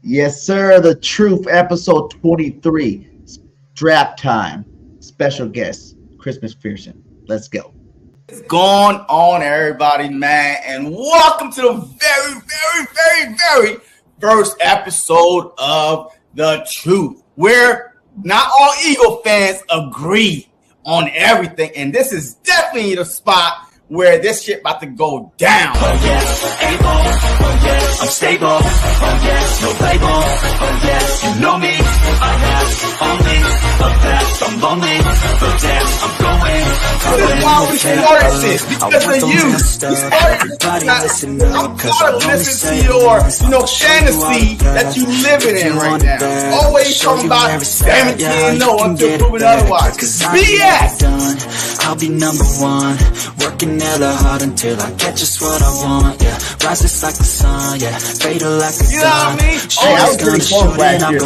Yes, sir. The Truth, episode 23, draft time. Special guest, Chris McPherson. Let's go. What's going on, everybody, man? And welcome to the very first episode of The Truth, where not all Eagle fans agree on everything. And this is definitely the spot where this shit about to go down. Oh yes, able. Oh yes, I'm stable. Oh yes, no label. Oh yes, you know me. I have only the best. I'm lonely, but damn, I'm going. This is why we started this, because of you. We started I'm tired of listening to your, fantasy that you living in right now. Always talking about 17-0 until proven otherwise. BS! I'll be number one, working hella hard until I get just what I want, yeah. Rises like the sun, yeah. Fatal like a you know what I mean? Hey, I was pretty close last year.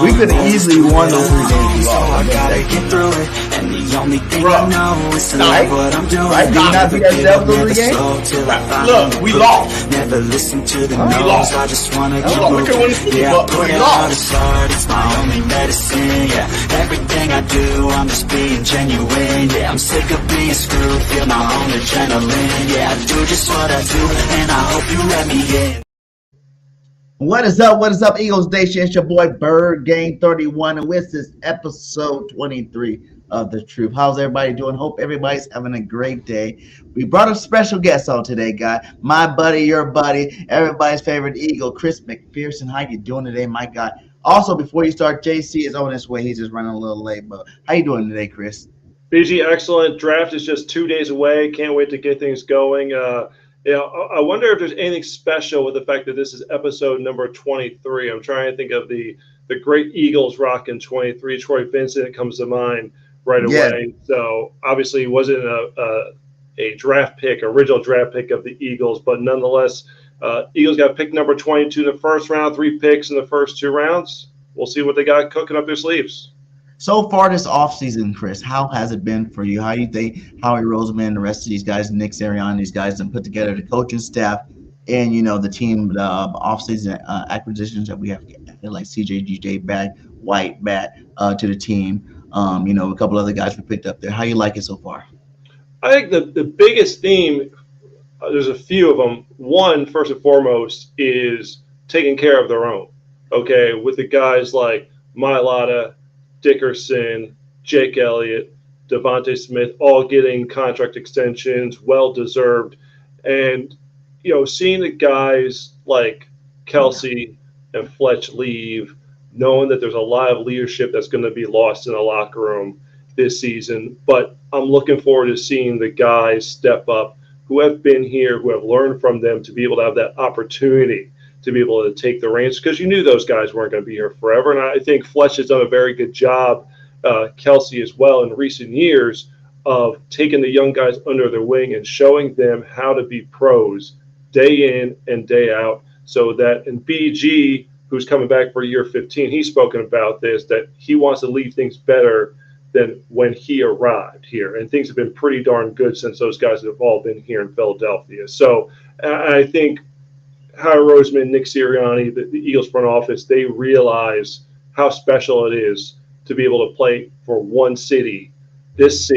We could have easily won those 3 games. So I gotta get through it, and the only thing I know is to love what I'm doing. Right? Did not be ourselves those 3 games? Look, we lost. Never listen to the no's, I just wanna keep moving. Yeah, I put it lost. on the start, it's my only medicine, yeah. Everything I do, I'm just being genuine, yeah. I'm sick of being screwed, feel my own adrenaline, yeah. I do just what I do, and I hope you let me in. What is up? What is up, Eagles Nation? It's your boy BIRDGANG 31, and with this episode 23 of The Truth. How's everybody doing? Hope everybody's having a great day. We brought a special guest on today, guy. My buddy, your buddy, everybody's favorite Eagle, Chris McPherson. How you doing today, my guy? Also, before you start, JC is on his way. He's just running a little late, but how you doing today, Chris? BG, excellent. Draft is just 2 days away. Can't wait to get things going. I wonder if there's anything special with the fact that this is episode number 23. I'm trying to think of the great Eagles rocking 23. Troy Vincent comes to mind right away. So obviously, he wasn't a draft pick, original draft pick of the Eagles, but nonetheless, Eagles got pick number 22 in the first round, 3 picks in the first 2 rounds. We'll see what they got cooking up their sleeves. So far this offseason, Chris, how has it been for you? How do you think Howie Roseman and the rest of these guys, Nick Sirianni, these guys, and put together the coaching staff and, the team, the offseason acquisitions that we have, like CJ back, White back to the team, a couple other guys we picked up there. How you like it so far? I think the biggest theme, there's a few of them. One, first and foremost, is taking care of their own, okay, with the guys like Mailata, Dickerson, Jake Elliott, Devontae Smith, all getting contract extensions, well-deserved. And, seeing the guys like Kelsey and Htch leave, knowing that there's a lot of leadership that's going to be lost in the locker room this season. But I'm looking forward to seeing the guys step up who have been here, who have learned from them to be able to have that opportunity to be able to take the reins, because you knew those guys weren't going to be here forever. And I think Htch has done a very good job, Kelsey as well, in recent years, of taking the young guys under their wing and showing them how to be pros day in and day out, so that, and BG, who's coming back for year 15, he's spoken about this, that he wants to leave things better than when he arrived here. And things have been pretty darn good since those guys have all been here in Philadelphia. So I think Howie Roseman, Nick Sirianni, the Eagles front office, they realize how special it is to be able to play for one city, this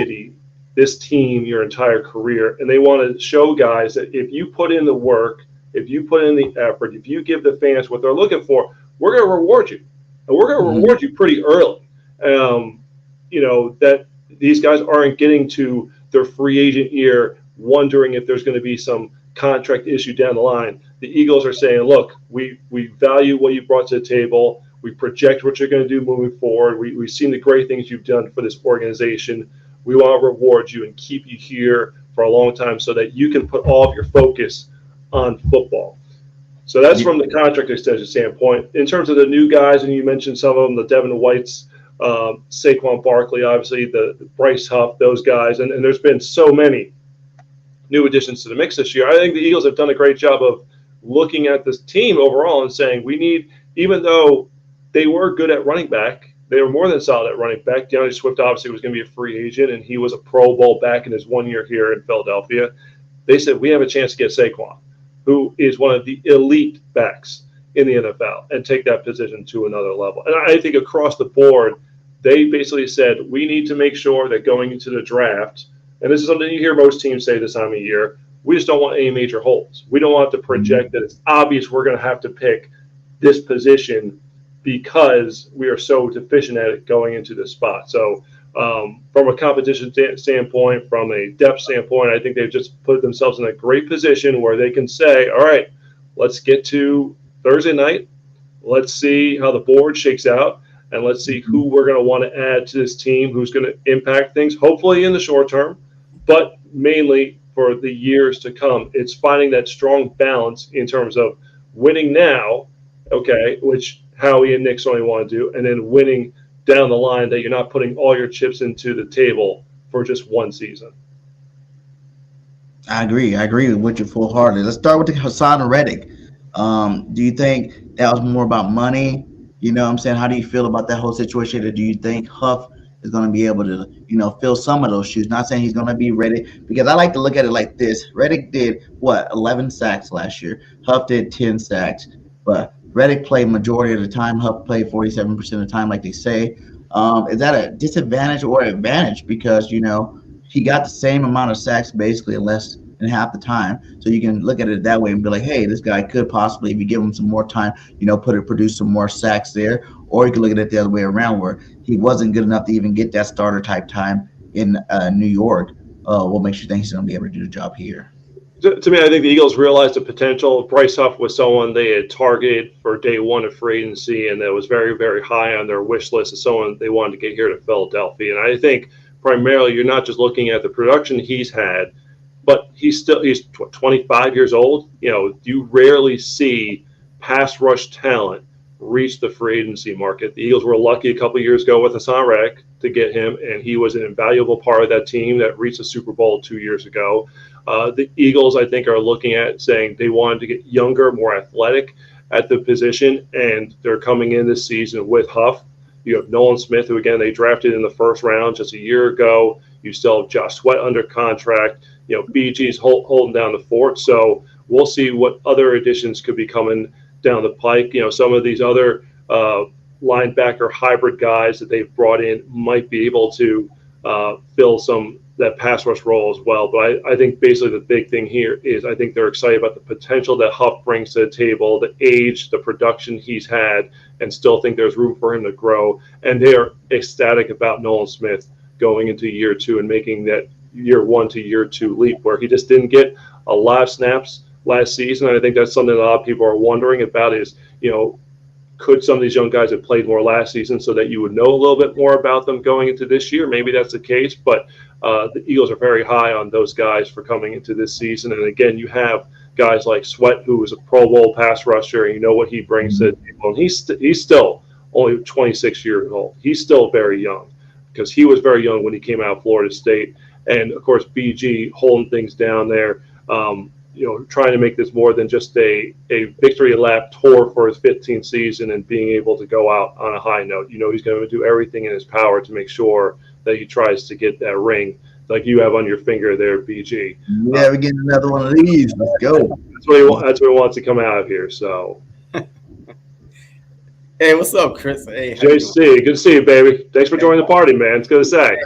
team, your entire career. And they want to show guys that if you put in the work, if you put in the effort, if you give the fans what they're looking for, we're going to reward you. And we're going to reward you pretty early. That these guys aren't getting to their free agent year wondering if there's going to be some contract issue down the line. The Eagles are saying, look, we value what you brought to the table. We project what you're going to do moving forward. We've seen the great things you've done for this organization. We want to reward you and keep you here for a long time so that you can put all of your focus on football. So that's from the contract extension standpoint. In terms of the new guys, and you mentioned some of them, the Devin Whites, Saquon Barkley, obviously, the Bryce Huff, those guys, and there's been so many new additions to the mix this year. I think the Eagles have done a great job of looking at this team overall and saying we need, even though they were good at running back, they were more than solid at running back. DeAndre Swift obviously was going to be a free agent, and he was a Pro Bowl back in his 1 year here in Philadelphia. They said we have a chance to get Saquon, who is one of the elite backs in the NFL and take that position to another level. And I think across the board, they basically said, we need to make sure that going into the draft, and this is something you hear most teams say this time of year, we just don't want any major holes. We don't want to project that it's obvious we're going to have to pick this position because we are so deficient at it going into this spot. So from a competition standpoint, from a depth standpoint, I think they've just put themselves in a great position where they can say, all right, let's get to Thursday night. Let's see how the board shakes out, and let's see who we're going to want to add to this team, who's going to impact things, hopefully in the short term, but mainly for the years to come. It's finding that strong balance in terms of winning now, okay, which Howie and Nick's only want to do, and then winning down the line, that you're not putting all your chips into the table for just one season. I agree with you full-heartedly. Let's start with the Hassan Reddick. Do you think that was more about money? You know what I'm saying? How do you feel about that whole situation? Or do you think Huff is going to be able to, fill some of those shoes? Not saying he's going to be ready, because I like to look at it like this. Reddick did, 11 sacks last year. Huff did 10 sacks. But Reddick played majority of the time. Huff played 47% of the time, like they say. Is that a disadvantage or an advantage? Because, he got the same amount of sacks basically less than half the time. So you can look at it that way and be like, hey, this guy could possibly, if you give him some more time, produce some more sacks there. Or you can look at it the other way around, where he wasn't good enough to even get that starter type time in New York. What makes you think he's going to be able to do the job here? To me, I think the Eagles realized the potential. Bryce Huff was someone they had targeted for day one of free agency, and that was very, very high on their wish list as someone they wanted to get here to Philadelphia. And I think primarily you're not just looking at the production he's had, but he's 25 years old. You rarely see pass rush talent reach the free agency market. The Eagles were lucky a couple of years ago with Hassan Reddick to get him, and he was an invaluable part of that team that reached the Super Bowl 2 years ago. The Eagles, I think, are looking at saying they wanted to get younger, more athletic at the position, and they're coming in this season with Huff. You have Nolan Smith, who, again, they drafted in the first round just a year ago. You still have Josh Sweat under contract. BG's holding down the fort. So we'll see what other additions could be coming down the pike. Some of these other linebacker hybrid guys that they've brought in might be able to fill that pass rush role as well. But I think basically the big thing here is I think they're excited about the potential that Huff brings to the table, the age, the production he's had, and still think there's room for him to grow. And they are ecstatic about Nolan Smith going into year two and making that year one to year two leap, where he just didn't get a lot of snaps last season. And I think that's something that a lot of people are wondering about is, could some of these young guys have played more last season so that you would know a little bit more about them going into this year? Maybe that's the case, but the Eagles are very high on those guys for coming into this season. And again, you have guys like Sweat, who is a Pro Bowl pass rusher, and what he brings to the table. And he's still only 26 years old. He's still very young, because he was very young when he came out of Florida State. And, of course, BG holding things down there, trying to make this more than just a victory lap tour for his 15th season and being able to go out on a high note. He's going to do everything in his power to make sure that he tries to get that ring like you have on your finger there, BG. Yeah, we get another one of these. Let's go. That's what he wants to come out of here. So, hey, what's up, Chris? Hey, JC, good to see you, baby. Thanks for joining the party, man. It's good to say.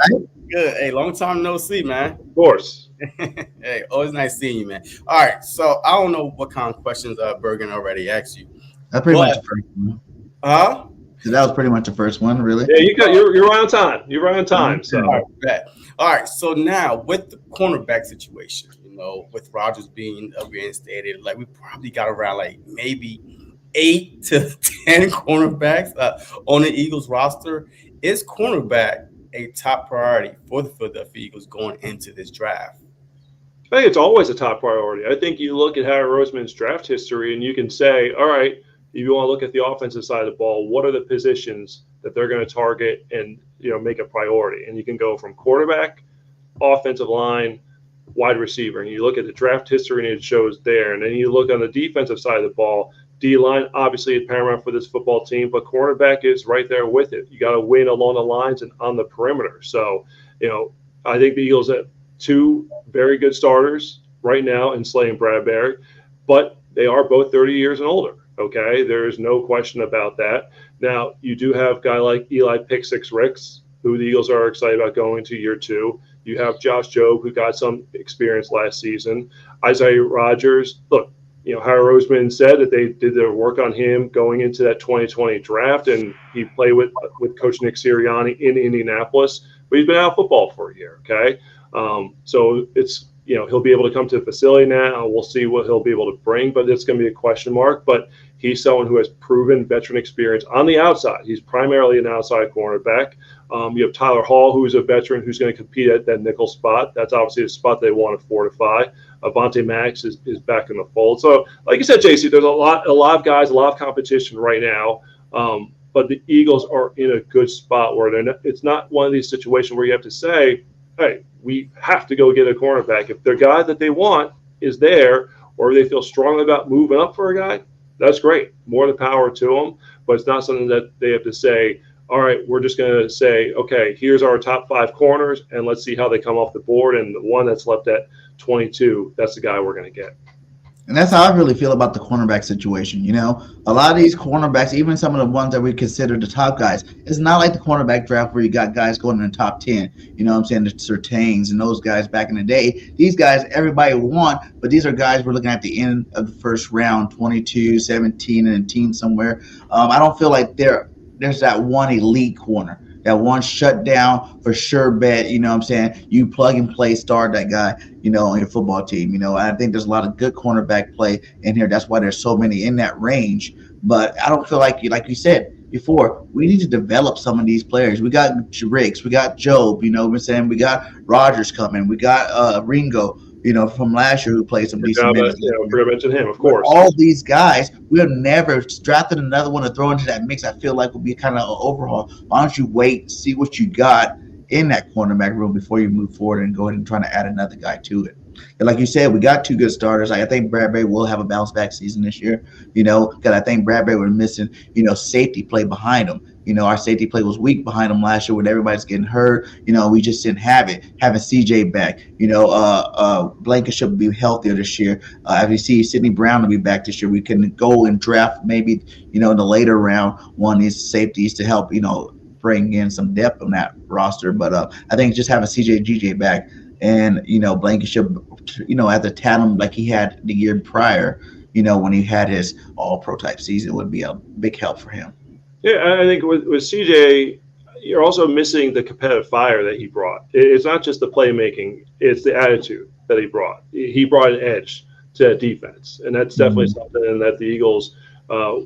Good. Hey, long time no see, man. Of course. Hey, always nice seeing you, man. All right, so I don't know what kind of questions Bergen already asked you. That's pretty much the first one. Huh? So that was pretty much the first one, really. Yeah, you're right on time. You're right on time. So all right. So now with the cornerback situation, with Rodgers being reinstated, like we probably got around like maybe 8 to 10 cornerbacks on the Eagles roster. Is cornerback a top priority for the Philadelphia Eagles going into this draft? I think it's always a top priority. I think you look at Howie Roseman's draft history and you can say, all right, if you want to look at the offensive side of the ball, what are the positions that they're going to target and make a priority? And you can go from quarterback, offensive line, wide receiver. And you look at the draft history and it shows there. And then you look on the defensive side of the ball, D-line obviously is paramount for this football team, but cornerback is right there with it. You got to win along the lines and on the perimeter. So, I think the Eagles have 2 very good starters right now in Slay and Bradbury, but they are both 30 years and older. Okay, there is no question about that. Now, you do have a guy like Eli Pick Six Ricks, who the Eagles are excited about going to year 2. You have Josh Jobe, who got some experience last season. Isaiah Rodgers, look, Howie Roseman said that they did their work on him going into that 2020 draft, and he played with Coach Nick Sirianni in Indianapolis, but he's been out of football for a year, okay? So it's, he'll be able to come to the facility now. We'll see what he'll be able to bring, but it's going to be a question mark. But he's someone who has proven veteran experience on the outside. He's primarily an outside cornerback. You have Tyler Hall, who's a veteran who's going to compete at that nickel spot. That's obviously the spot they want to fortify. Avonte Maddox is back in the fold. So, like you said, JC, there's a lot of guys, a lot of competition right now. But the Eagles are in a good spot where it's not one of these situations where you have to say, hey, we have to go get a cornerback. If their guy that they want is there, or they feel strongly about moving up for a guy, that's great. More the power to them. But it's not something that they have to say, all right, we're just going to say, okay, here's our top 5 corners, and let's see how they come off the board. And the one that's left at 22, that's the guy we're going to get. And that's how I really feel about the cornerback situation. A lot of these cornerbacks, even some of the ones that we consider the top guys, it's not like the cornerback draft where you got guys going in the top 10. You know what I'm saying? The Surtains and those guys back in the day. These guys, everybody want, but these are guys we're looking at the end of the first round, 22, 17, and 18 somewhere. I don't feel like there's that one elite corner. That one shutdown for sure bet, you know what I'm saying? You plug and play, start that guy, on your football team. I think there's a lot of good cornerback play in here. That's why there's so many in that range. But I don't feel like you said before, we need to develop some of these players. We got Ricks, we got Jobe, what I'm saying? We got Rodgers coming, we got Ringo, from last year who played some decent minutes. We're going to mention him, of course. All these guys, we have never drafted another one to throw into that mix. I feel like will be kind of an overhaul. Why don't you wait, see what you got in that cornerback room before you move forward and go ahead and try to add another guy to it? And like you said, we got 2 good starters. I think Bradbury will have a bounce back season this year, because I think Bradbury was missing, safety play behind him. Our safety play was weak behind him last year when everybody's getting hurt. We just didn't have it. Having CJ back, Blankenship will be healthier this year. As we see Sidney Brown will be back this year, we can go and draft maybe, in the later round, one of these safeties to help, bring in some depth on that roster. But I think just having CJ GJ back and, Blankenship, at the tandem like he had the year prior, when he had his all-pro type season would be a big help for him. Yeah, I think with CJ, you're also missing the competitive fire that he brought. It's not just the playmaking, it's the attitude that he brought. He brought an edge to that defense, and that's definitely something that the Eagles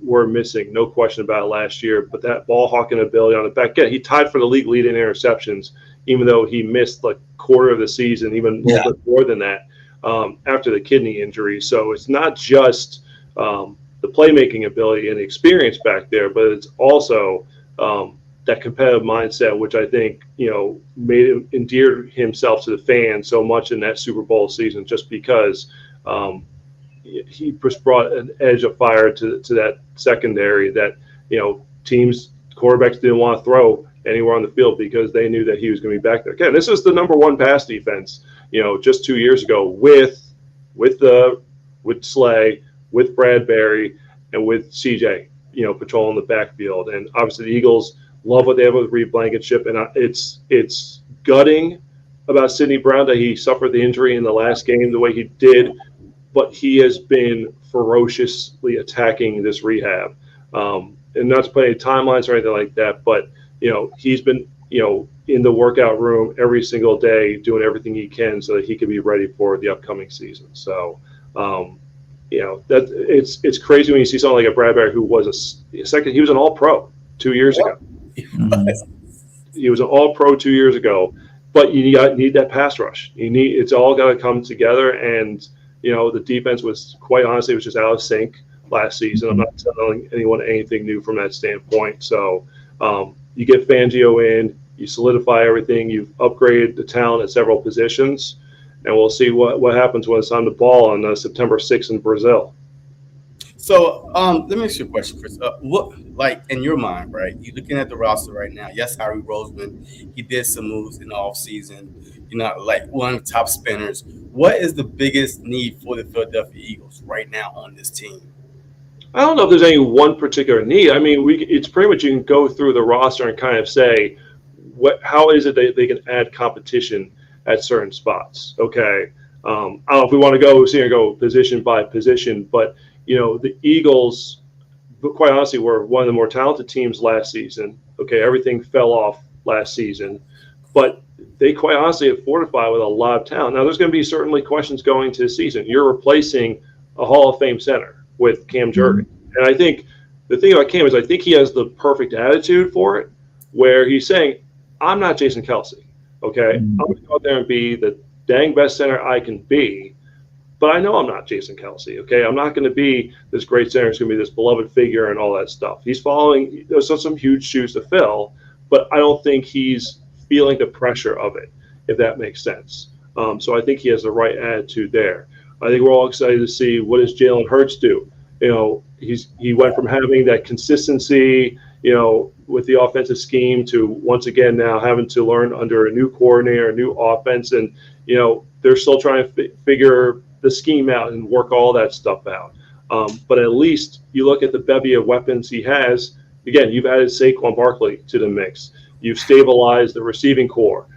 were missing, no question about it last year. But that ball hawking ability on the back end, he tied for the league lead in interceptions, even though he missed like quarter of the season, even a little bit more than that after the kidney injury. So it's not just the playmaking ability and the experience back there, but it's also that competitive mindset, which I think, made him endear himself to the fans so much in that Super Bowl season, just because he just brought an edge of fire to that secondary that, teams, quarterbacks didn't want to throw anywhere on the field because they knew that he was going to be back there. Again, this is the number 1 pass defense, just 2 years ago with Slay, with Bradbury, and with CJ, patrolling the backfield. And obviously the Eagles love what they have with Reed Blankenship, and it's gutting about Sidney Brown that he suffered the injury in the last game the way he did, but he has been ferociously attacking this rehab. And not to put any timelines or anything like that, but, he's been, in the workout room every single day doing everything he can so that he can be ready for the upcoming season. So, that it's crazy when you see someone like a Bradbury who was he was an All-Pro 2 years ago. He was an All-Pro 2 years ago, but you need that pass rush. It's all got to come together, and the defense was, quite honestly, was just out of sync last season. I'm not telling anyone anything new from that standpoint. So you get Fangio in, you solidify everything, you've upgraded the talent at several positions, and we'll see what happens when it's on the ball on September 6th in Brazil. So let me ask you a question, Chris. What, like, in your mind, right? You're looking at the roster right now. Yes, Howie Roseman, he did some moves in the offseason, like one of the top spinners. What is the biggest need for the Philadelphia Eagles right now on this team? I don't know if there's any one particular need. I mean, it's pretty much you can go through the roster and kind of say, how is it that they can add competition at certain spots? Okay. I don't know if we want to go position by position, but, the Eagles, quite honestly, were one of the more talented teams last season. Okay. Everything fell off last season, but they quite honestly have fortified with a lot of talent. Now, there's going to be certainly questions going to the season. You're replacing a Hall of Fame center with Cam Jurgen. And I think the thing about Cam is I think he has the perfect attitude for it, where he's saying, I'm not Jason Kelce, okay? I'm going to go out there and be the dang best center I can be, but I know I'm not Jason Kelce, okay? I'm not going to be this great center. It's going to be this beloved figure and all that stuff. There's some huge shoes to fill, but I don't think he's feeling the pressure of it, if that makes sense. So I think he has the right attitude there. I think we're all excited to see what does Jaylen Htch do. He went from having that consistency, with the offensive scheme to once again now having to learn under a new coordinator, a new offense, and they're still trying to figure the scheme out and work all that stuff out. But at least you look at the bevy of weapons he has. Again, you've added Saquon Barkley to the mix. You've stabilized the receiving core.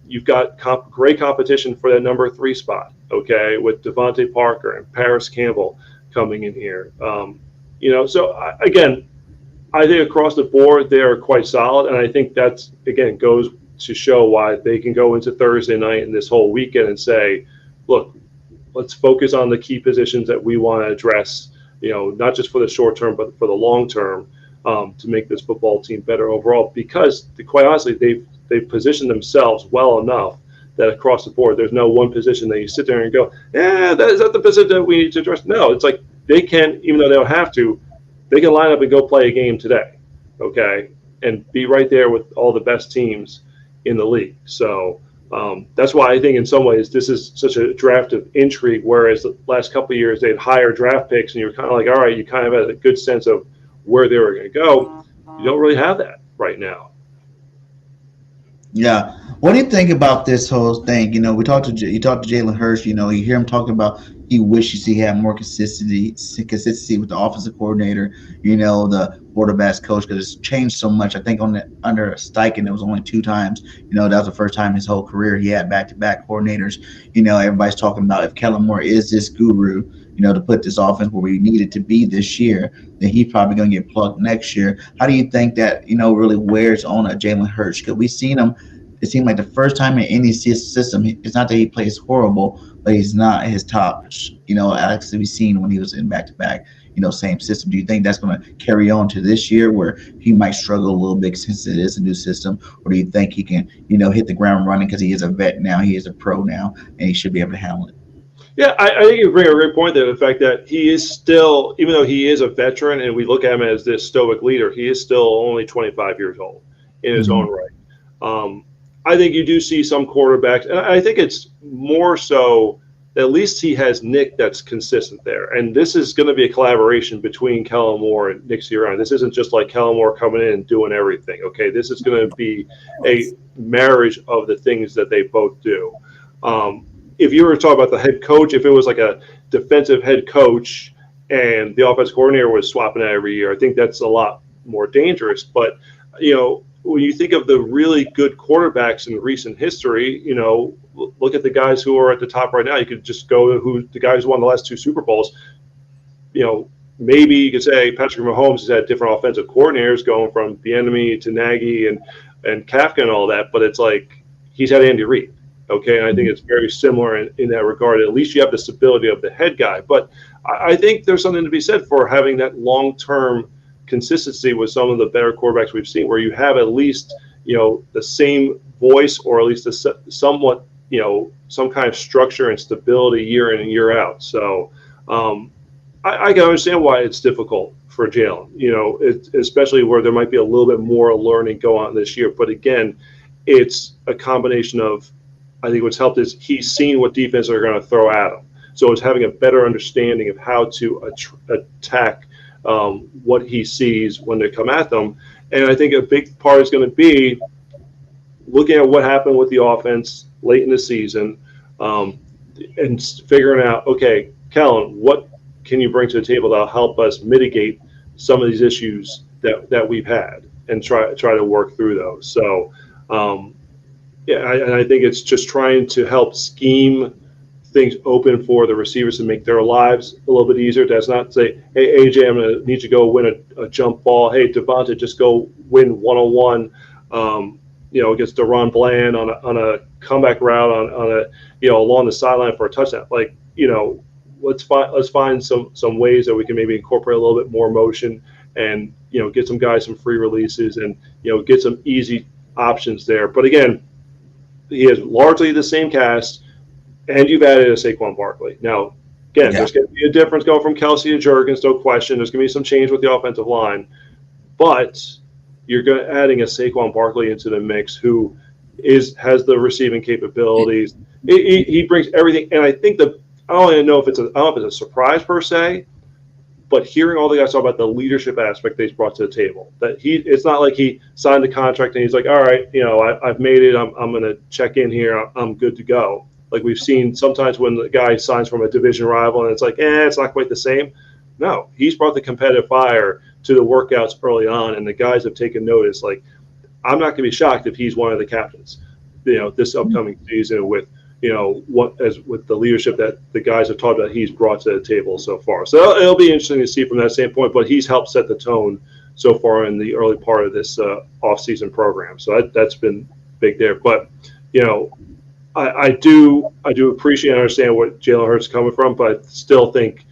You've got great competition for that number 3 spot, okay, with Devontae Parker and Paris Campbell coming in here. Again, I think across the board they are quite solid, and I think that's, again, goes to show why they can go into Thursday night and this whole weekend and say, look, let's focus on the key positions that we want to address, not just for the short term, but for the long term, to make this football team better overall, because quite honestly, they've positioned themselves well enough that across the board, there's no one position that you sit there and go, is that the position that we need to address? No, it's like they can, even though they don't have to, they can line up and go play a game today, okay, and be right there with all the best teams in the league. So that's why I think in some ways this is such a draft of intrigue, whereas the last couple of years they'd hire draft picks and you're kind of like, all right, you kind of had a good sense of where they were going to go. You don't really have that right now. Yeah. What do you think about this whole thing? You talk to Jaylen Htch. You hear him talking about he wishes he had more consistency with the offensive coordinator. The quarterback's coach, because it's changed so much. I think under Steichen it was only 2 times. That was the first time his whole career he had back-to-back coordinators. Everybody's talking about if Kellen Moore is this guru, to put this offense where we need it to be this year, then he's probably going to get plugged next year. How do you think that, really wears on a Jaylen Htch? Because we've seen him, it seemed like the first time in any system, it's not that he plays horrible, but he's not his top, actually we've seen when he was in back-to-back, same system. Do you think that's going to carry on to this year where he might struggle a little bit since it is a new system? Or do you think he can, hit the ground running because he is a vet now, he is a pro now, and he should be able to handle it? Yeah, I think you bring a great point there. The fact that he is still, even though he is a veteran and we look at him as this stoic leader, he is still only 25 years old in his own right. I think you do see some quarterbacks, and I think it's more so at least he has Nick that's consistent there. And this is going to be a collaboration between Kellen Moore and Nick Sirianni. This isn't just like Kellen Moore coming in and doing everything, okay? This is going to be a marriage of the things that they both do. If you were to talk about the head coach, if it was like a defensive head coach and the offensive coordinator was swapping out every year, I think that's a lot more dangerous. But, when you think of the really good quarterbacks in recent history, look at the guys who are at the top right now. You could just go to the guys who won the last 2 Super Bowls. Maybe you could say Patrick Mahomes has had different offensive coordinators going from Bieniemy to Nagy and Kafka and all that, but it's like he's had Andy Reid. Okay, and I think it's very similar in that regard. At least you have the stability of the head guy. But I think there's something to be said for having that long-term consistency with some of the better quarterbacks we've seen, where you have at least, the same voice, or at least somewhat, some kind of structure and stability year in and year out. So I can understand why it's difficult for Jaylen, especially where there might be a little bit more learning going on this year. But again, it's a combination of, I think what's helped is he's seen what defense are going to throw at him. So it's having a better understanding of how to attack what he sees when they come at them. And I think a big part is going to be looking at what happened with the offense late in the season and figuring out, okay, Kellen, what can you bring to the table that'll help us mitigate some of these issues that we've had and try to work through those. So, I think it's just trying to help scheme things open for the receivers to make their lives a little bit easier. That's not say, hey, AJ, I'm going to need you to go win a jump ball. Hey, Devonta, just go win one-on-one, against Deron Bland on a comeback route on a, along the sideline for a touchdown. Like, let's find some ways that we can maybe incorporate a little bit more motion and, get some guys some free releases and, get some easy options there. But again, he has largely the same cast, and you've added a Saquon Barkley. Now, again, there's going to be a difference going from Kelsey to Jurgens, no question. There's going to be some change with the offensive line. But you're adding a Saquon Barkley into the mix who has the receiving capabilities. He brings everything. And I think I don't even know if it's a surprise per se, but hearing all the guys talk about the leadership aspect that he's brought to the table, that it's not like he signed the contract and he's like, all right, I've made it. I'm going to check in here. I'm good to go. Like we've seen sometimes when the guy signs from a division rival and it's like, it's not quite the same. No, he's brought the competitive fire to the workouts early on, and the guys have taken notice. Like, I'm not going to be shocked if he's one of the captains, this upcoming season with, with the leadership that the guys have talked about he's brought to the table so far. So it'll be interesting to see from that standpoint, but he's helped set the tone so far in the early part of this offseason program. So that's been big there. But, I do appreciate and understand what Jaylen Htch is coming from, but I still think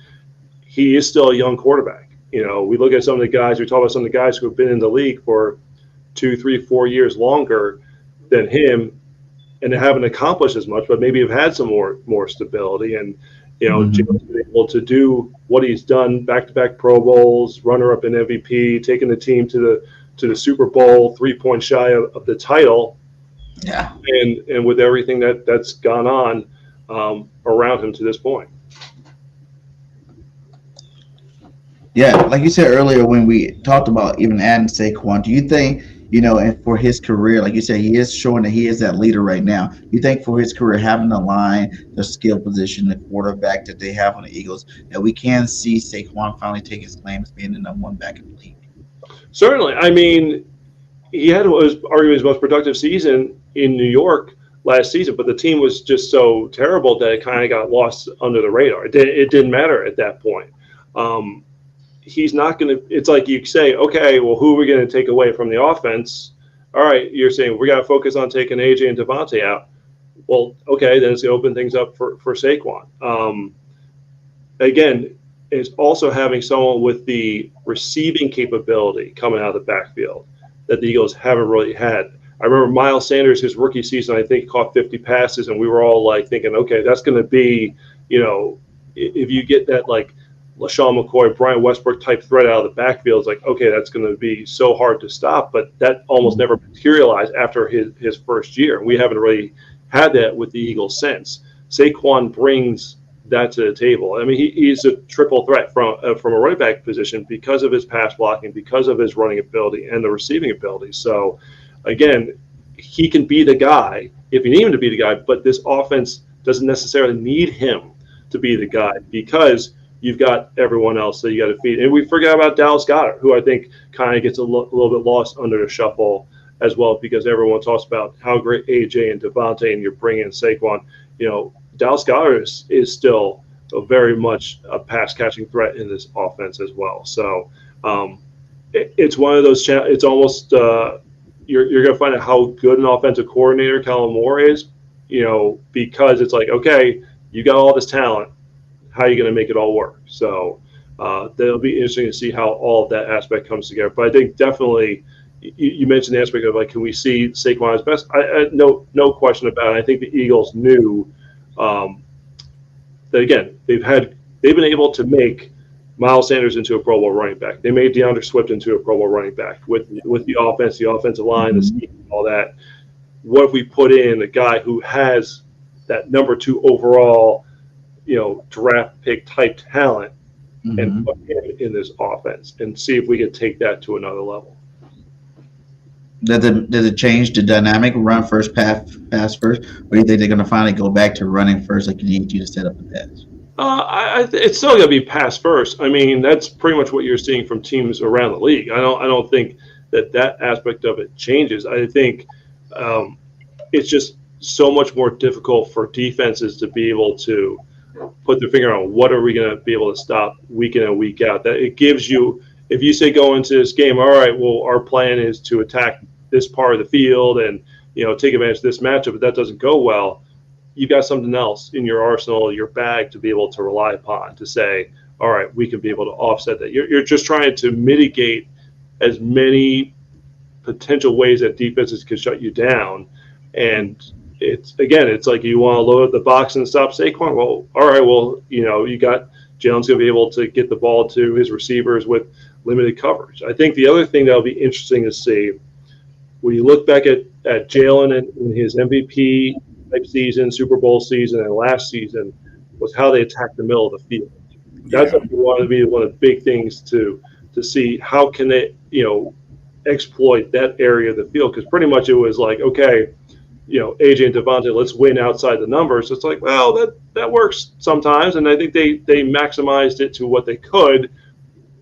he is still a young quarterback. We look at some of the guys, we talk about some of the guys who have been in the league for 2, 3, 4 years longer than him and haven't accomplished as much, but maybe have had some more stability. And, Jaylen's been able to do what he's done, back-to-back Pro Bowls, runner-up in MVP, taking the team to the Super Bowl, 3 points shy of the title. Yeah. And with everything that's gone on around him to this point. Yeah, like you said earlier when we talked about even adding Saquon, do you think, and for his career, like you said, he is showing that he is that leader right now. You think for his career, having the line, the skill position, the quarterback that they have on the Eagles, that we can see Saquon finally take his claim as being the number one back in the league? Certainly. I mean, he had what was arguably his most productive season in New York last season, but the team was just so terrible that it kind of got lost under the radar. It didn't matter at that point. He's not going to – it's like you say, okay, well, who are we going to take away from the offense? All right, you're saying we got to focus on taking AJ and Devonta out. Well, okay, then it's going to open things up for Saquon. Again, it's also having someone with the receiving capability coming out of the backfield that the Eagles haven't really had. I remember Miles Sanders, his rookie season, I think caught 50 passes, and we were all like thinking, okay, that's going to be, if you get that like LaShawn McCoy, Brian Westbrook type threat out of the backfield, it's like, okay, that's going to be so hard to stop. But that almost never materialized after his first year. We haven't really had that with the Eagles since. Saquon brings that to the table. I mean, he's a triple threat from a running back position because of his pass blocking, because of his running ability and the receiving ability. So, again, he can be the guy if you need him to be the guy, but this offense doesn't necessarily need him to be the guy because you've got everyone else that you got to feed. And we forgot about Dallas Goedert, who I think kind of gets a little bit lost under the shuffle as well because everyone talks about how great AJ and Devonta and you're bringing in Saquon. Dallas Goedert is still very much a pass-catching threat in this offense as well. So it's one of those it's almost you're going to find out how good an offensive coordinator Kellen Moore is, because it's like, okay, you got all this talent. How are you going to make it all work? So that'll be interesting to see how all of that aspect comes together. But I think definitely you mentioned the aspect of, like, can we see Saquon as best? No question about it. I think the Eagles knew that, again, they've been able to make Miles Sanders into a Pro Bowl running back. They made DeAndre Swift into a Pro Bowl running back with the offense, the offensive line, the scheme, all that. What if we put in a guy who has that number 2 overall, draft pick type talent and put him in this offense and see if we can take that to another level? Does it change the dynamic, run first, pass first, or do you think they're going to finally go back to running first like you need to set up the pass? It's still going to be pass first. I mean, that's pretty much what you're seeing from teams around the league. I don't think that aspect of it changes. I think it's just so much more difficult for defenses to be able to put their finger on what are we going to be able to stop week in and week out. That it gives you, if you say go into this game, all right, well, our plan is to attack this part of the field and take advantage of this matchup, but that doesn't go well. You got something else in your arsenal, your bag to be able to rely upon to say, all right, we can be able to offset that. You're just trying to mitigate as many potential ways that defenses can shut you down. And it's like you want to load up the box and stop Saquon. Well, all right, well, you got Jaylen's going to be able to get the ball to his receivers with limited coverage. I think the other thing that'll be interesting to see when you look back at Jaylen in his MVP type season, Super Bowl season, and last season was how they attacked the middle of the field. That's going to be one of the big things to see how can they exploit that area of the field, because pretty much it was like, okay, AJ and Devontae, let's win outside the numbers. It's like, well, that works sometimes, and I think they maximized it to what they could,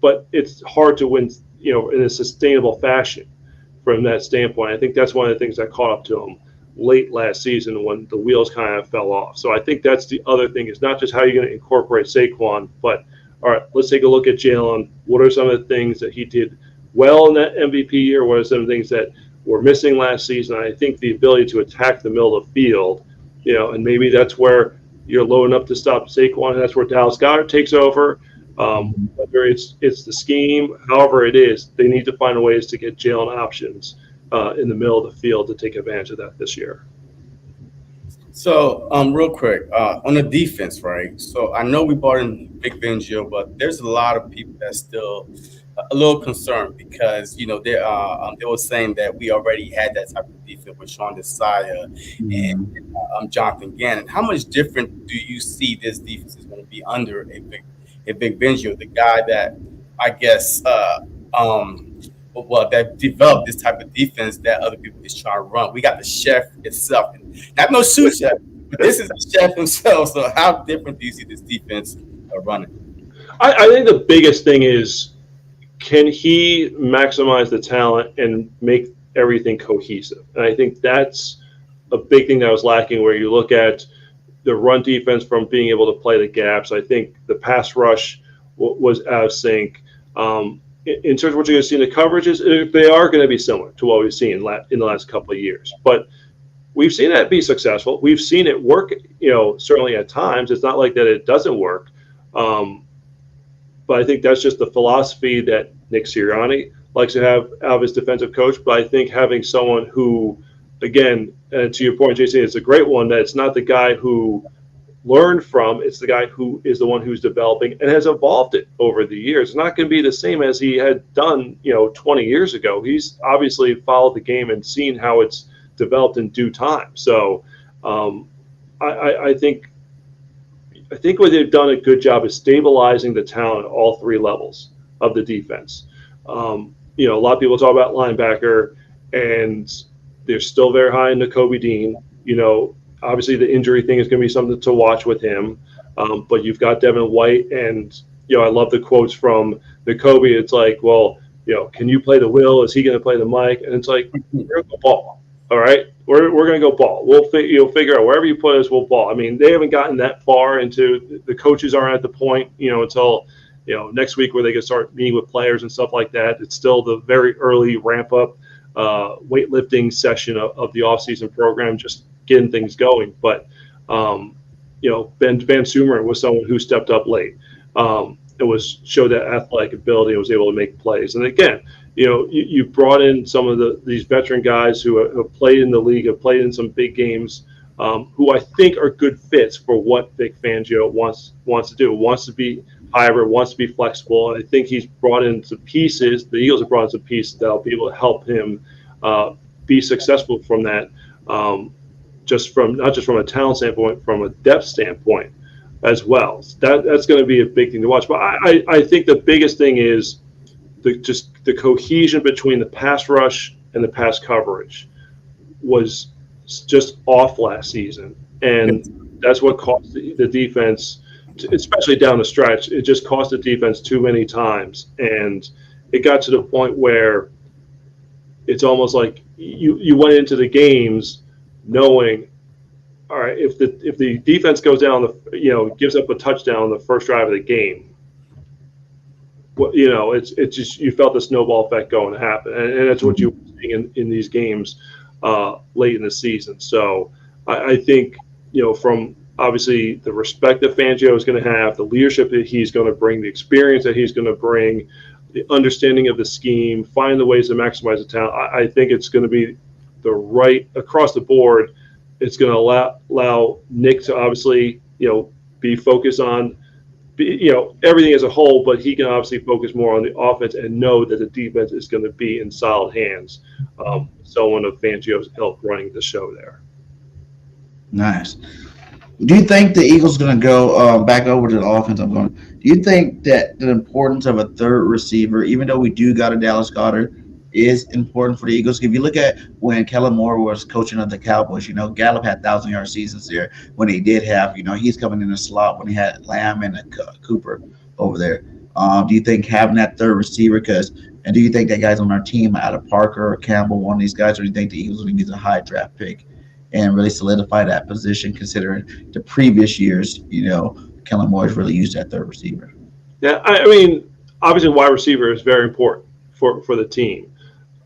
but it's hard to win in a sustainable fashion from that standpoint. I think that's one of the things that caught up to them late last season when the wheels kind of fell off. So I think that's the other thing, is not just how you're going to incorporate Saquon, but all right, let's take a look at Jaylen. What are some of the things that he did well in that MVP year? What are some of the things that were missing last season? I think the ability to attack the middle of the field, and maybe that's where you're loading up to stop Saquon, and that's where Dallas Goedert takes over. Whether it's the scheme, however it is, they need to find ways to get Jaylen options in the middle of the field to take advantage of that this year. So, real quick, on the defense, right? So I know we brought in Vic Fangio, but there's a lot of people that's still a little concerned because they were saying that we already had that type of defense with Sean Desai and Jonathan Gannon. How much different do you see this defense is going to be under a Vic Fangio, the guy that I guess that developed this type of defense that other people is trying to run? We got the chef itself, not no sous chef, but this is the chef himself. So how different do you see this defense running? I think the biggest thing is, can he maximize the talent and make everything cohesive? And I think that's a big thing that was lacking, where you look at the run defense from being able to play the gaps. I think the pass rush was out of sync. In terms of what you're going to see in the coverages, they are going to be similar to what we've seen in the last couple of years. But we've seen that be successful. We've seen it work, certainly at times. It's not like that it doesn't work. But I think that's just the philosophy that Nick Sirianni likes to have out of his defensive coach. But I think having someone who, again, and to your point, Jason, it's a great one, that it's not the guy who learned from, it's the guy who is the one who's developing and has evolved it over the years. It's not going to be the same as he had done, 20 years ago. He's obviously followed the game and seen how it's developed in due time. So I think what they've done a good job is stabilizing the talent at all three levels of the defense. A lot of people talk about linebacker, and they're still very high in Nakobe Dean. Obviously the injury thing is going to be something to watch with him. But you've got Devin White, and, I love the quotes from Nakobe. It's like, well, can you play the Will? Is he going to play the Mike? And it's like, we're going to go ball. All right, we're going to go ball. We'll figure out wherever you put us, we'll ball. I mean, they haven't gotten that far into, the coaches aren't at the point, until, next week where they can start meeting with players and stuff like that. It's still the very early ramp up weightlifting session of the offseason program, just getting things going. But, Ben Van Sumeren was someone who stepped up late. It showed that athletic ability and was able to make plays. And again, you brought in some of these veteran guys who have played in the league, have played in some big games, who I think are good fits for what Vic Fangio wants to do. Wants to be hybrid, wants to be flexible. And I think he's brought in some pieces. The Eagles have brought in some pieces that will be able to help him be successul from that. Not just from a talent standpoint, from a depth standpoint as well. So that's going to be a big thing to watch. But I think the biggest thing is the cohesion between the pass rush and the pass coverage was just off last season, and that's what caused the defense especially down the stretch, it just cost the defense too many times, and it got to the point where it's almost like you went into the games knowing, all right, if the defense goes down, gives up a touchdown on the first drive of the game, it's just you felt the snowball effect going to happen, and that's what you were seeing in these games late in the season. So I think from obviously the respect that Fangio is going to have, the leadership that he's going to bring, the experience that he's going to bring, the understanding of the scheme, find the ways to maximize the talent. I think it's going to be the right across the board. It's going to allow Nick to obviously, be focused on, everything as a whole, but he can obviously focus more on the offense and know that the defense is going to be in solid hands. Someone of Fangio's help running the show there. Nice. Do you think the Eagles are going to go back over to the offense? Do you think that the importance of a third receiver, even though we do got a Dallas Goedert, is important for the Eagles? If you look at when Kellen Moore was coaching of the Cowboys, Gallup had 1,000-yard seasons there when he did have, he's coming in the slot when he had Lamb and Cooper over there. Do you think having that third receiver, and do you think that guys on our team, out of Parker or Campbell, one of these guys, or do you think the Eagles will use a high draft pick and really solidify that position, considering the previous years, Kellen Moore's really used that third receiver? Yeah, I mean, obviously wide receiver is very important for the team.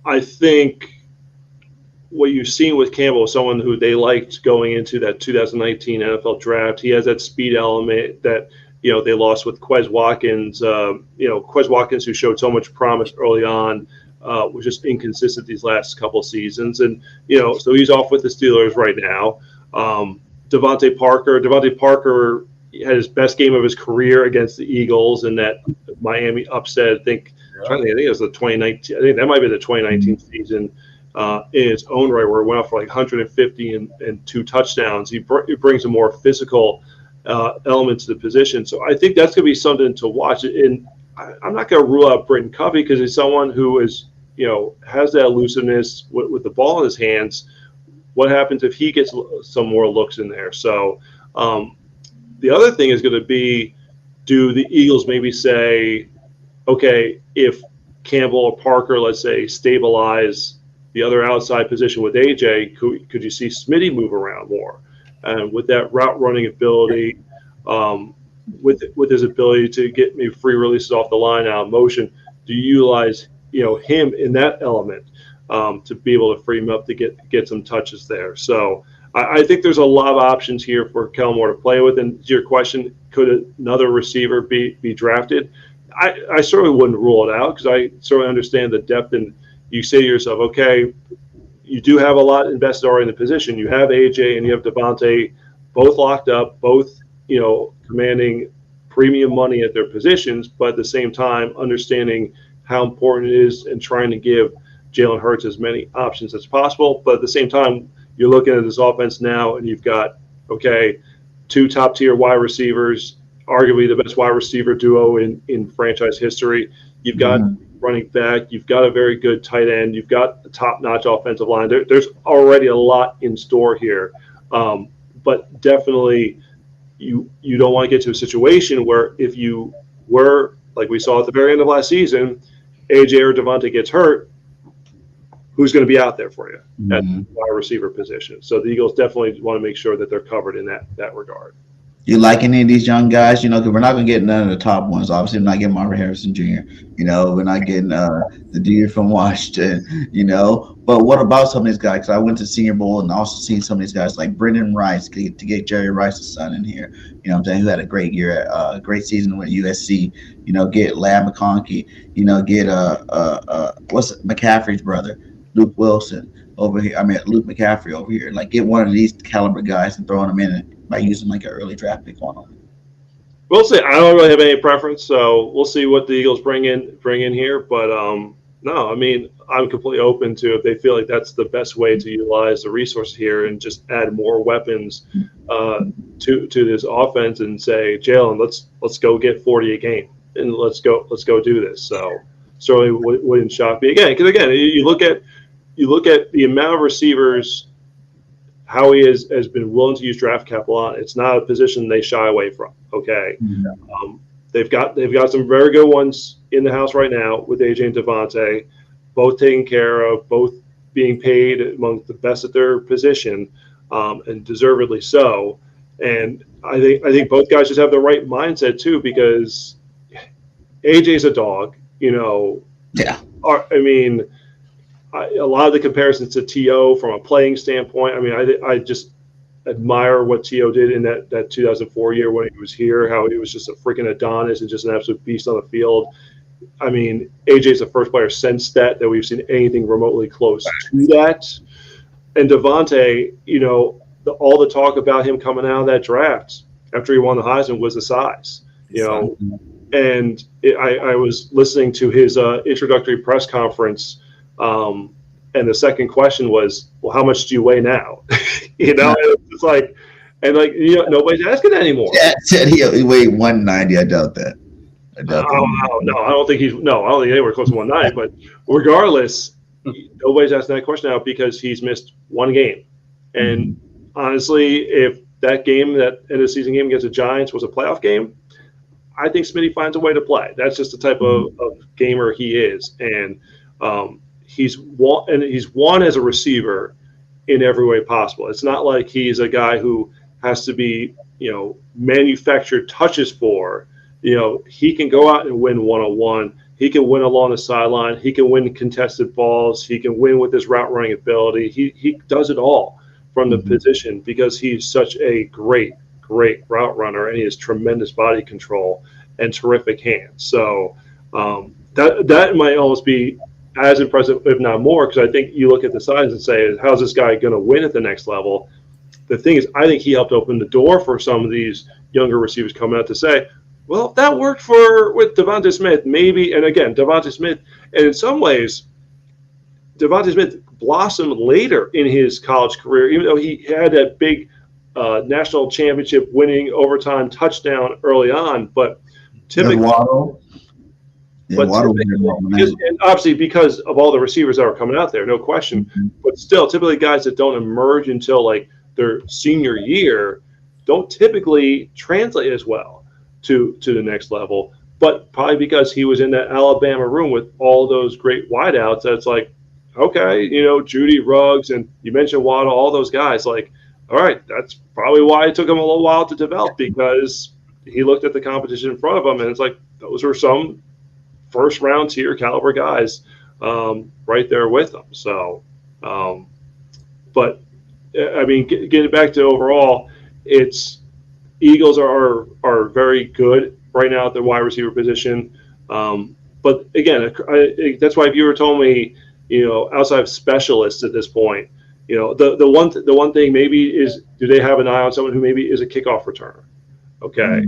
I think what you've seen with Campbell is someone who they liked going into that 2019 NFL draft. He has that speed element that, they lost with Quez Watkins. Quez Watkins, who showed so much promise early on, was just inconsistent these last couple of seasons. And, so he's off with the Steelers right now. Devontae Parker had his best game of his career against the Eagles in that Miami upset. I think it was the 2019. I think that might be the 2019 season in its own right, where it went off for like 150 and 2 touchdowns. He brings a more physical element to the position. So I think that's going to be something to watch. And I'm not going to rule out Britton Covey because he's someone who is, has that elusiveness with the ball in his hands. What happens if he gets some more looks in there? So the other thing is going to be, do the Eagles maybe say, okay, if Campbell or Parker, let's say, stabilize the other outside position with AJ, could you see Smitty move around more? And with that route running ability, with his ability to get maybe free releases off the line out of motion, do you utilize him in that element to be able to free him up to get some touches there? So I think there's a lot of options here for Kellen Moore to play with. And to your question, could another receiver be drafted? I certainly wouldn't rule it out because I certainly understand the depth. And you say to yourself, okay, you do have a lot invested already in the position. You have AJ and you have Devontae, both locked up, both commanding premium money at their positions, but at the same time understanding how important it is and trying to give Jaylen Htch as many options as possible. But at the same time, you're looking at this offense now and you've got, 2 top-tier wide receivers, arguably the best wide receiver duo in franchise history. You've got running back. You've got a very good tight end. You've got a top-notch offensive line. There's already a lot in store here. But definitely you don't want to get to a situation where if you were, like we saw at the very end of last season, AJ or Devontae gets hurt, who's going to be out there for you at the wide receiver position? So the Eagles definitely want to make sure that they're covered in that regard. You like any of these young guys? Because we're not going to get none of the top ones. Obviously, we're not getting Marvin Harrison Jr. We're not getting the dude from Washington. But what about some of these guys? Because I went to Senior Bowl and also seen some of these guys like Brendan Rice to get Jerry Rice's son in here. What I'm saying, who had a great year, a great season with USC. Get Lab McConkey. Get McCaffrey's brother, Luke Wilson over here. Luke McCaffrey over here. Like, get one of these caliber guys and throwing them in by using like an early draft pick on them. We'll see. I don't really have any preference, so we'll see what the Eagles bring in here. But no, I'm completely open to if they feel like that's the best way to utilize the resource here and just add more weapons to this offense and say, Jaylen, let's go get 40 a game and let's go do this. So certainly wouldn't shock me again, because again, you look at the amount of receivers Howie has been willing to use draft capital on. It's not a position they shy away from. Okay, they've got some very good ones in the house right now with AJ and Devontae, both taken care of, both being paid among the best at their position, and deservedly so. And I think both guys just have the right mindset too, because AJ's a dog, you know. Yeah. I mean, a lot of the comparisons to T.O. from a playing standpoint, I mean, I just admire what T.O. did in that 2004 year when he was here, how he was just a freaking Adonis and just an absolute beast on the field. I mean, AJ's the first player since that we've seen anything remotely close to that. And Devontae, you know, all the talk about him coming out of that draft after he won the Heisman was the size, you know. And I was listening to his introductory press conference, and the second question was, well, how much do you weigh now? You know, it's like, and like, you know, nobody's asking that anymore. Yeah, said he weighed 190. I doubt that. No, I don't think anywhere close to 190. But regardless, nobody's asking that question now because he's missed one game. And honestly, if that game, that end of season game against the Giants, was a playoff game, I think Smitty finds a way to play. That's just the type of gamer he is, and he's won as a receiver in every way possible. It's not like he's a guy who has to be, you know, manufactured touches for. You know, he can go out and win one-on-one. He can win along the sideline. He can win contested balls. He can win with his route running ability. He does it all from the position because he's such a great route runner, and he has tremendous body control and terrific hands. So that might almost be as impressive, if not more, because I think you look at the size and say, how's this guy going to win at the next level? The thing is, I think he helped open the door for some of these younger receivers coming out to say, well, if that worked with Devonta Smith, maybe. And again, Devonta Smith, and in some ways, Devonta Smith blossomed later in his college career, even though he had that big national championship winning overtime touchdown early on. But typically, Waddle. Yeah, Waddle and obviously because of all the receivers that are coming out there, no question. But still, typically guys that don't emerge until like their senior year don't typically translate as well to the next level. But probably because he was in that Alabama room with all those great wideouts, that's like, okay, you know, Judy, Ruggs, and you mentioned Waddle, all those guys, like, all right, that's probably why it took him a little while to develop, because he looked at the competition in front of him, and it's like, those are some first-round tier caliber guys right there with him. So, but, I mean, getting back to overall, it's Eagles are very good right now at the wide receiver position. But, again, that's why if you were told me, you know, outside of specialists at this point, you know, the one thing maybe is, do they have an eye on someone who maybe is a kickoff returner? Okay.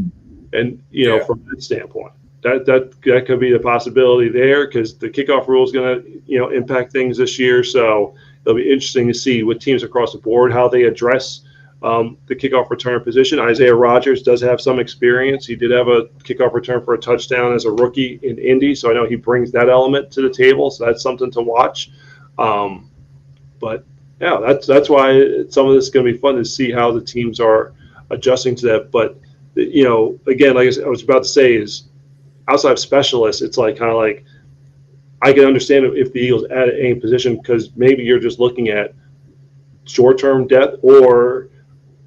And, you know, from that standpoint, that could be the possibility there, because the kickoff rule is going to, you know, impact things this year. So it'll be interesting to see with teams across the board how they address the kickoff return position. Isaiah Rodgers does have some experience. He did have a kickoff return for a touchdown as a rookie in Indy, so I know he brings that element to the table. So that's something to watch. But yeah, that's why some of this is going to be fun to see how the teams are adjusting to that. But you know, again, like I was about to say, is outside of specialists, it's like kind of like I can understand if the Eagles add any position, because maybe you're just looking at short-term depth, or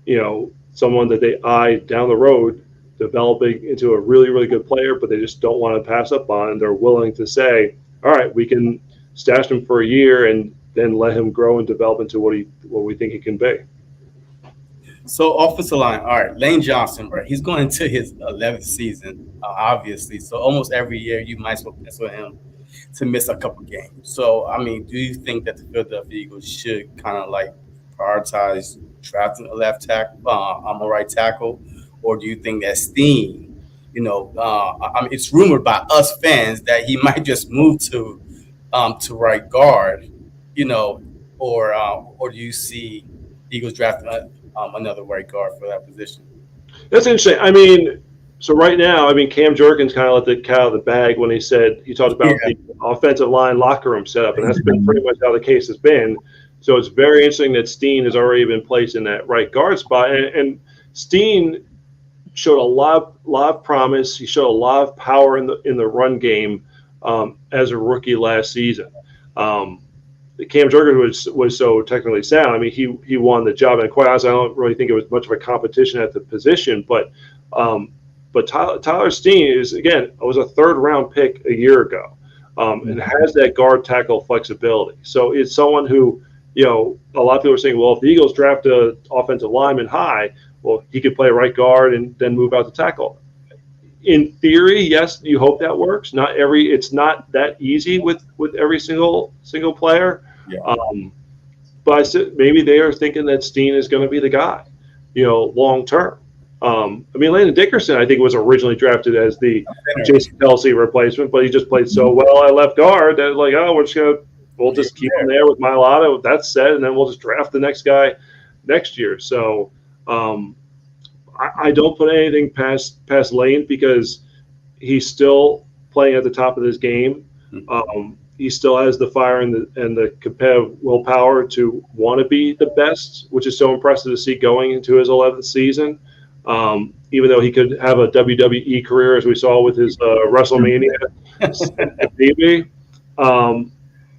you know, someone that they eye down the road developing into a really, really good player, but they just don't want to pass up on, and they're willing to say, all right, we can stash him for a year and then let him grow and develop into what we think he can be. So offensive line, all right, Lane Johnson, right? He's going into his 11th season, obviously. So almost every year you might as well pencil him to miss a couple games. So, I mean, do you think that the Philadelphia Eagles should kind of like prioritize drafting a right tackle, or do you think that Steen, you know, I mean, it's rumored by us fans that he might just move to right guard, you know, or do you see Eagles drafting another right guard for that position? That's interesting. I mean, so right now, I mean, Cam Jurgens kind of let the cat out of the bag when he talked about the offensive line locker room setup, and that's been pretty much how the case has been. So it's very interesting that Steen has already been placed in that right guard spot, and Steen showed a lot of promise. He showed a lot of power in the run game as a rookie last season. Cam Jurgens was so technically sound. I mean, he won the job, and quite honestly, I don't really think it was much of a competition at the position. But Tyler Steen was a 3rd round pick a year ago, and has that guard tackle flexibility. So it's someone who, a lot of people are saying, well, if the Eagles draft an offensive lineman high, well, he could play right guard and then move out to tackle. In theory, yes, you hope that works. It's not that easy with every single player. Yeah. But maybe they are thinking that Steen is going to be the guy, long term. Landon Dickerson, I think, was originally drafted as the Jason Kelce replacement, but he just played so well at left guard that we'll just keep him there with Mailata. That's set, and then we'll just draft the next guy next year. So I don't put anything past Lane because he's still playing at the top of his game. He still has the fire and the competitive willpower to want to be the best, which is so impressive to see going into his 11th season. Even though he could have a WWE career, as we saw with his WrestleMania TV.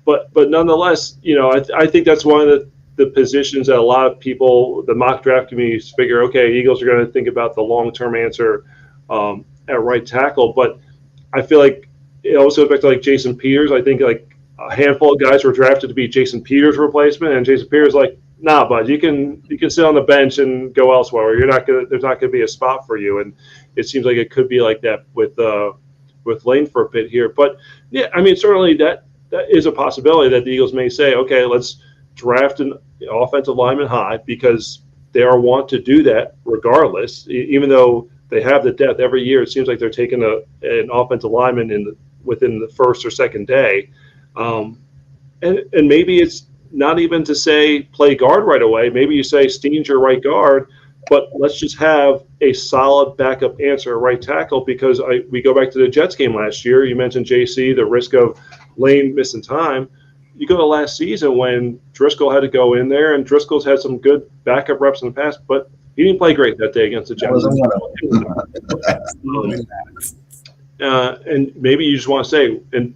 But nonetheless, I think that's one of the positions that a lot of people, the mock draft communities, figure, okay, Eagles are going to think about the long-term answer at right tackle. But I feel like it also goes back to like Jason Peters. I think like a handful of guys were drafted to be Jason Peters' replacement, and Jason Peters like, nah, bud, you can sit on the bench and go elsewhere. There's not gonna be a spot for you. And it seems like it could be like that with Lane for a bit here. But yeah, I mean, certainly that is a possibility that the Eagles may say, okay, let's draft an offensive lineman high, because they are want to do that regardless. Even though they have the depth every year, it seems like they're taking an offensive lineman within the first or second day. And maybe it's not even to say play guard right away. Maybe you say Steen's your right guard, but let's just have a solid backup answer at right tackle, because we go back to the Jets game last year. You mentioned JC, the risk of Lane missing time. You go to last season when Driscoll had to go in there, and Driscoll's had some good backup reps in the past, but he didn't play great that day against the Jets. And maybe you just want to say, and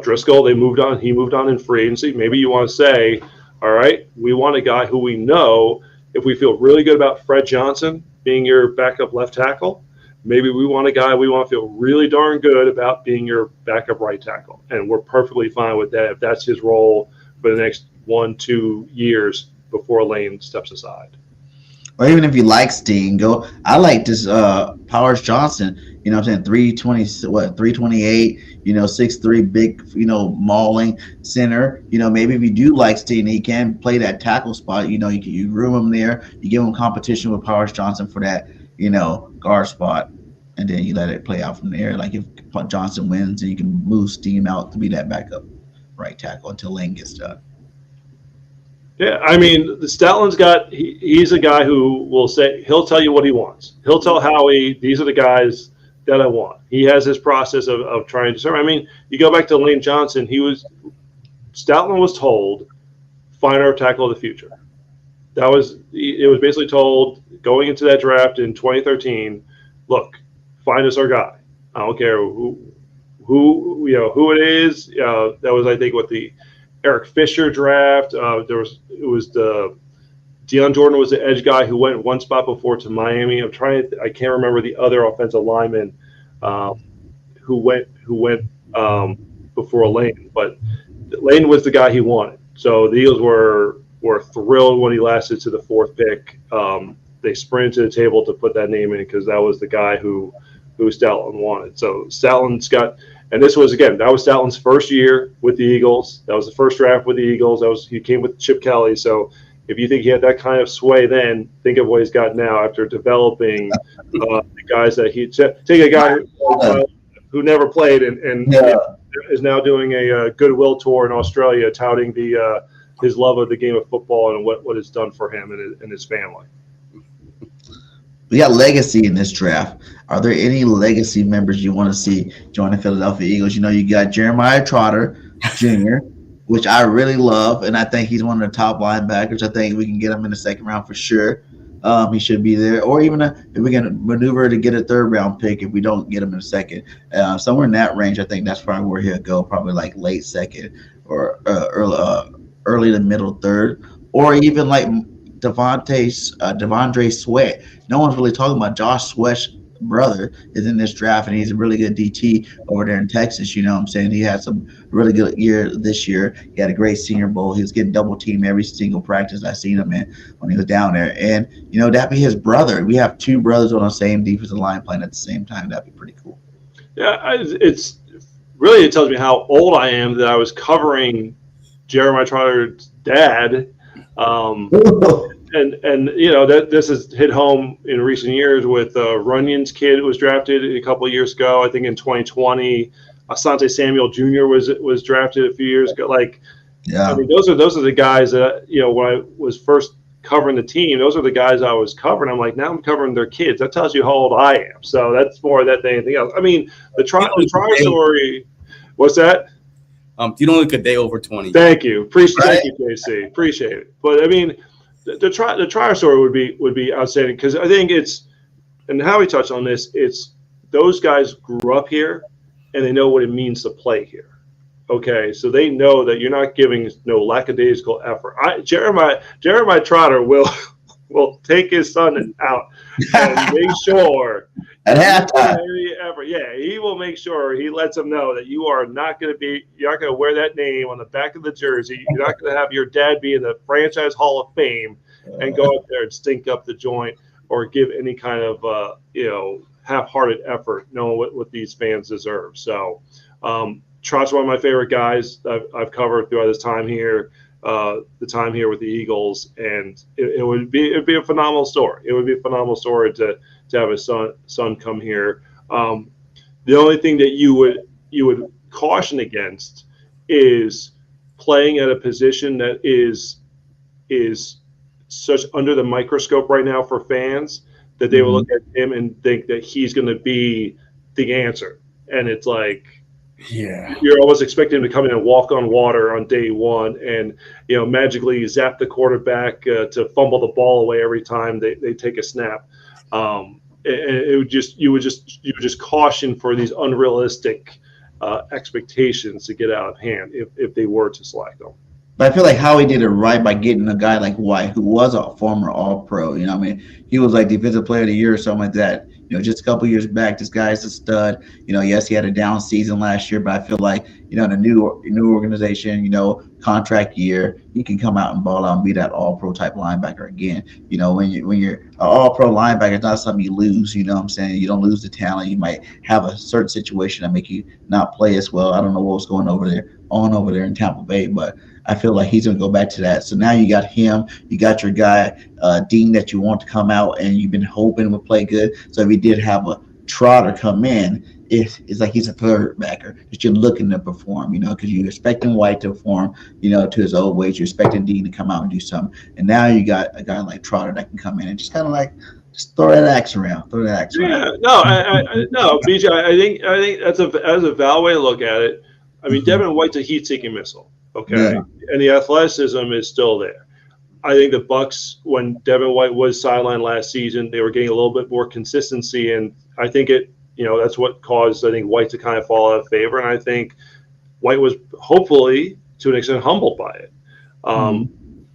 Driscoll, he moved on in free agency. Maybe you want to say, all right, we want a guy who we know, if we feel really good about Fred Johnson being your backup left tackle, maybe we want a guy we want to feel really darn good about being your backup right tackle. And we're perfectly fine with that if that's his role for the next 1-2 years before Lane steps aside. Or even if you like Steen, I like this Powers Johnson. You know what I'm saying? 328, 6'3", big, mauling center. Maybe if you do like Steen, he can play that tackle spot. You room him there. You give him competition with Powers Johnson for that, guard spot. And then you let it play out from there. Like if Johnson wins, and you can move Steen out to be that backup right tackle until Lane gets done. Yeah, I mean, Statlin's he's a guy who will say, he'll tell you what he wants. He'll tell Howie, these are the guys that I want. He has his process of trying to determine. I mean, you go back to Lane Johnson, Statlin was told, find our tackle of the future. It was basically told going into that draft in 2013, look, find us our guy. I don't care who it is. That was, I think, what the Eric Fisher draft. Deion Jordan was the edge guy who went one spot before to Miami. I can't remember the other offensive lineman who went before Lane, but Lane was the guy he wanted. So the Eagles were thrilled when he lasted to the 4th pick. They sprinted to the table to put that name in because that was the guy who Statlin wanted. So Statlin's got. And that was Statlin's first year with the Eagles. That was the first draft with the Eagles. He came with Chip Kelly. So if you think he had that kind of sway then, think of what he's got now after developing the guys that take a guy who never played and is now doing a goodwill tour in Australia, touting his love of the game of football and what it's done for him and his family. We got legacy in this draft. Are there any legacy members you want to see join the Philadelphia Eagles? You got Jeremiah Trotter Jr., which I really love, and I think he's one of the top linebackers. I think we can get him in the second round for sure. He should be there, or even if we can maneuver to get a third round pick if we don't get him in the second, somewhere in that range. I think that's probably where he'll go, probably like late second or early to middle third, or even like Vondresweat. No one's really talking about Josh Sweat's brother is in this draft, and he's a really good DT over there in Texas. You know what I'm saying? He had some really good year this year. He had a great Senior Bowl. He was getting double teamed every single practice I seen him in when he was down there. And, you know, that'd be his brother. We have two brothers on the same defensive line playing at the same time. That'd be pretty cool. Yeah, it tells me how old I am that I was covering Jeremiah Trotter's dad. And you know, that this has hit home in recent years with Runyon's kid who was drafted a couple of years ago. I think in 2020, Asante Samuel Jr. was drafted a few years ago. Like, yeah, I mean, those are the guys that, you know, when I was first covering the team, those are the guys I was covering. I'm like, now I'm covering their kids. That tells you how old I am. So that's more of that than anything else. I mean, the Trotter story. What's that? You don't look a day over 20. Thank you. Thank you, JC. Appreciate it. But I mean, the Trotter story would be outstanding, because I think it's, and Howie touched on this, it's those guys grew up here and they know what it means to play here. Okay, so they know that you're not giving no lackadaisical effort. Jeremiah Trotter will take his son out and make sure at halftime. He will make sure he lets him know that you're not going to wear that name on the back of the jersey. You're not going to have your dad be in the franchise Hall of Fame and go up there and stink up the joint or give any kind of half-hearted effort, knowing what these fans deserve. So Trott's one of my favorite guys I've covered throughout his time here. The time here with the Eagles, and it would be a phenomenal story. It would be a phenomenal story to have his son come here. The only thing that you would caution against is playing at a position that is such under the microscope right now for fans that they will look at him and think that he's going to be the answer, and it's like, yeah, you're almost expecting him to come in and walk on water on day one, and magically zap the quarterback to fumble the ball away every time they take a snap. And you would just caution for these unrealistic expectations to get out of hand if they were to select them. But I feel like Howie did it right by getting a guy like White, who was a former All-Pro. You know what I mean? He was like Defensive Player of the Year or something like that. Just a couple years back, this guy is a stud. Yes, he had a down season last year, but I feel like, in a new organization, contract year, he can come out and ball out and be that All-Pro type linebacker again. When you're an All-Pro linebacker, it's not something you lose. You know what I'm saying? You don't lose the talent. You might have a certain situation that make you not play as well. I don't know what was going over there in Tampa Bay, but I feel like he's going to go back to that. So now you got him. You got your guy, Dean, that you want to come out, and you've been hoping would play good. So if he did have a Trotter come in, it's like he's a third backer that you're looking to perform, because you're expecting White to perform, to his old ways. You're expecting Dean to come out and do something. And now you got a guy like Trotter that can come in and just kind of like just throw that axe around. Yeah, no, BJ, I think that's a valid way to look at it. I mean, Devin White's a heat-seeking missile. Okay, yeah. And the athleticism is still there. I think the Bucs, when Devin White was sidelined last season, they were getting a little bit more consistency, and I think that's what caused White to kind of fall out of favor. And I think White was hopefully to an extent humbled by it.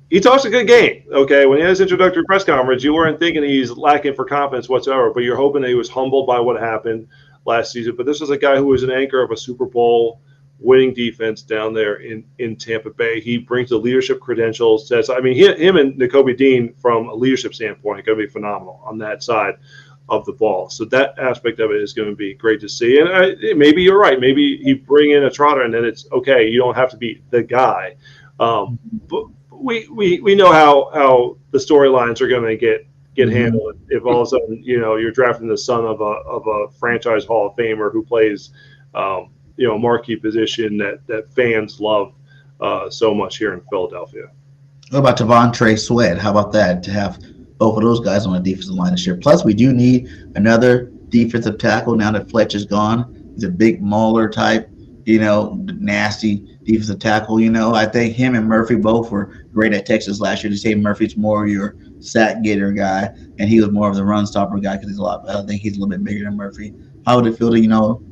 He talks a good game. Okay, when he had his introductory press conference, you weren't thinking he's lacking for confidence whatsoever, but you're hoping that he was humbled by what happened last season. But this is a guy who was an anchor of a Super Bowl winning defense down there in Tampa Bay. He brings the leadership credentials. Him and Nakobe Dean, from a leadership standpoint, are going to be phenomenal on that side of the ball. So that aspect of it is going to be great to see. And maybe you're right. Maybe you bring in a Trotter, and then it's okay. You don't have to be the guy. But we know how the storylines are going to get handled if all of a sudden you're drafting the son of a franchise Hall of Famer who plays marquee position that fans love so much here in Philadelphia. What about Vondresweat? How about that, to have both of those guys on the defensive line this year? Plus, we do need another defensive tackle now that Fletch is gone. He's a big mauler type. nasty defensive tackle. I think him and Murphy both were great at Texas last year. They say Murphy's more of your sack getter guy, and he was more of the run stopper guy because I think he's a little bit bigger than Murphy. How would it feel to,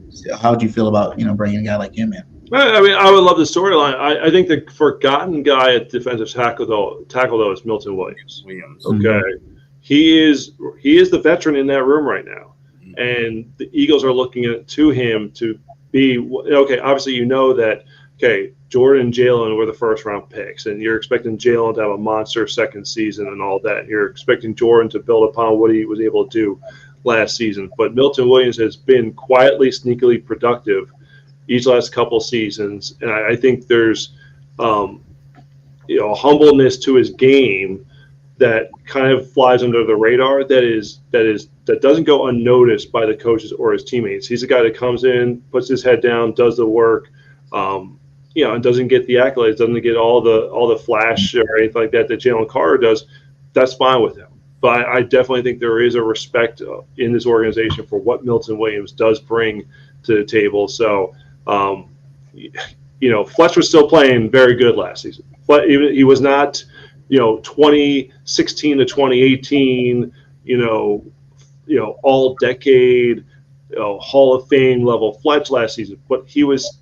how would you feel about, bringing a guy like him in? I mean, I would love the storyline. I think the forgotten guy at defensive tackle though is Milton Williams. Okay, he is the veteran in that room right now, and the Eagles are looking to him to be okay. Obviously, that Jordan and Jaylen were the first round picks, and you're expecting Jaylen to have a monster second season and all that. You're expecting Jordan to build upon what he was able to do last season, but Milton Williams has been quietly, sneakily productive each last couple seasons, and I think there's humbleness to his game that kind of flies under the radar that doesn't go unnoticed by the coaches or his teammates. He's a guy that comes in, puts his head down, does the work, and doesn't get the accolades, doesn't get all the flash or anything like that Jalen Carter does. That's fine with him. But I definitely think there is a respect in this organization for what Milton Williams does bring to the table. So, Fletch was still playing very good last season, but he was not, 2016 to 2018, all decade, Hall of Fame level Fletch last season. But he was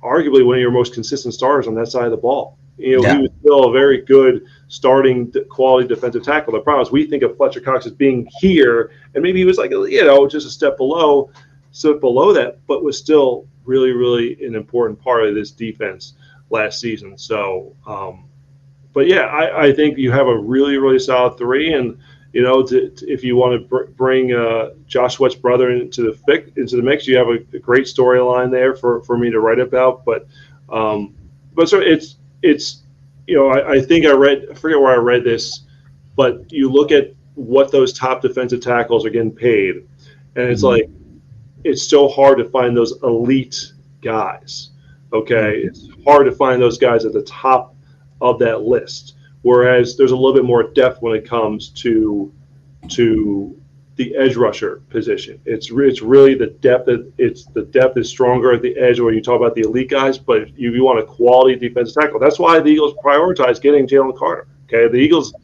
arguably one of your most consistent starters on that side of the ball. He was still a very good starting quality defensive tackle. The problem is we think of Fletcher Cox as being here, and maybe he was like, just a step below that, but was still really, really an important part of this defense last season. So, I think you have a really, really solid three, and if you want to bring Josh Sweat's brother into the mix, you have a great storyline there for me to write about. But so it's I think I forget where I read this, but you look at what those top defensive tackles are getting paid, and it's like it's so hard to find those elite guys. Okay, it's hard to find those guys at the top of that list. Whereas there's a little bit more depth when it comes to the edge rusher position. It's really the depth the depth is stronger at the edge when you talk about the elite guys. But if you want a quality defensive tackle, that's why the Eagles prioritize getting Jaylen Carter. Okay, the Eagles,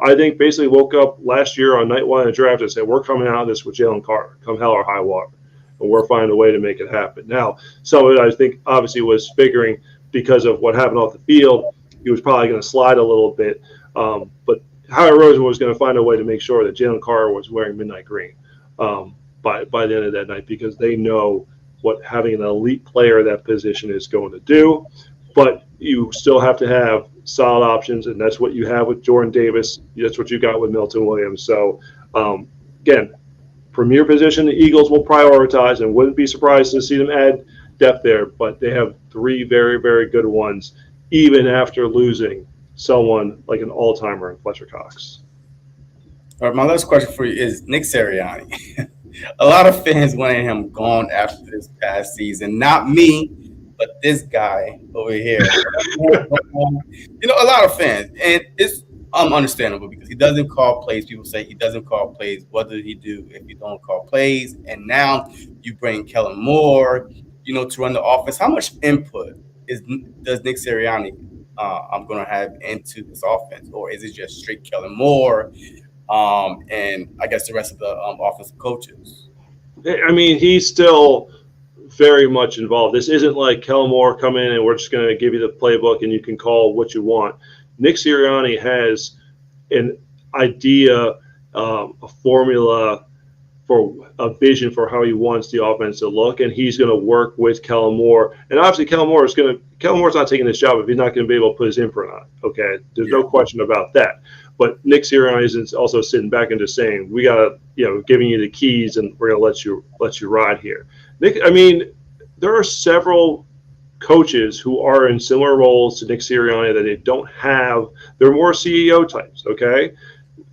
I think, basically woke up last year on night one of the draft and said, we're coming out of this with Jaylen Carter, come hell or high water, and we're finding a way to make it happen. Now, some of it I think obviously was figuring because of what happened off the field, he was probably going to slide a little bit, but Howie Roseman was going to find a way to make sure that Jaylen Carter was wearing midnight green by the end of that night, because they know what having an elite player at that position is going to do. But you still have to have solid options, and that's what you have with Jordan Davis. That's what you got with Milton Williams. So, again, premier position the Eagles will prioritize, and wouldn't be surprised to see them add depth there. But they have three very, very good ones, even after losing someone like an all-timer in Fletcher Cox. All right, my last question for you is Nick Sirianni. A lot of fans wanted him gone after this past season. Not me, but this guy over here. A lot of fans. And it's understandable because he doesn't call plays. People say he doesn't call plays. What does he do if you don't call plays? And now you bring Kellen Moore, to run the offense. How much input does Nick Sirianni I'm going to have into this offense, or is it just straight Kellen Moore and I guess the rest of the offensive coaches? I mean, he's still very much involved. This isn't like Kellen Moore come in and we're just going to give you the playbook and you can call what you want. Nick Sirianni has an idea, a formula, for a vision for how he wants the offense to look, and he's going to work with Kellen Moore. And obviously, Kellen Moore's not taking this job if he's not going to be able to put his imprint on it. Okay, there's no question about that. But Nick Sirianni is also sitting back and just saying, we got to, giving you the keys, and we're going to let you ride here. Nick, I mean, there are several coaches who are in similar roles to Nick Sirianni that they don't have. They're more CEO types. Okay.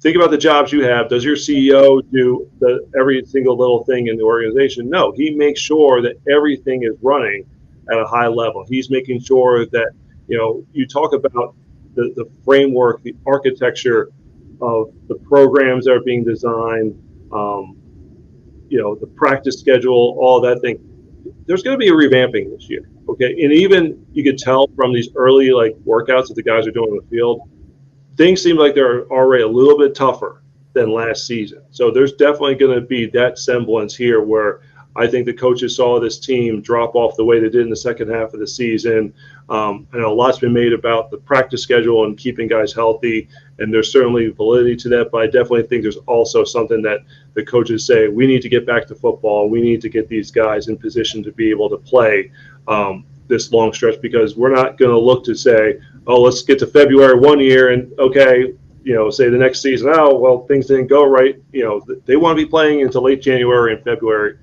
Think about the jobs you have. Does your CEO do every single little thing in the organization? No, he makes sure that everything is running at a high level. He's making sure that, you talk about the framework, the architecture of the programs that are being designed, the practice schedule, all that thing. there's going to be a revamping this year. Okay. And even you could tell from these early like workouts that the guys are doing on the field, things seem like they're already a little bit tougher than last season. So there's definitely going to be that semblance here where I think the coaches saw this team drop off the way they did in the second half of the season. I know a lot's been made about the practice schedule and keeping guys healthy, and there's certainly validity to that, but I definitely think there's also something that the coaches say, we need to get back to football. We need to get these guys in position to be able to play this long stretch, because we're not going to look to say, oh, let's get to February one year and, okay, say the next season, oh, well, things didn't go right. They want to be playing into late January and February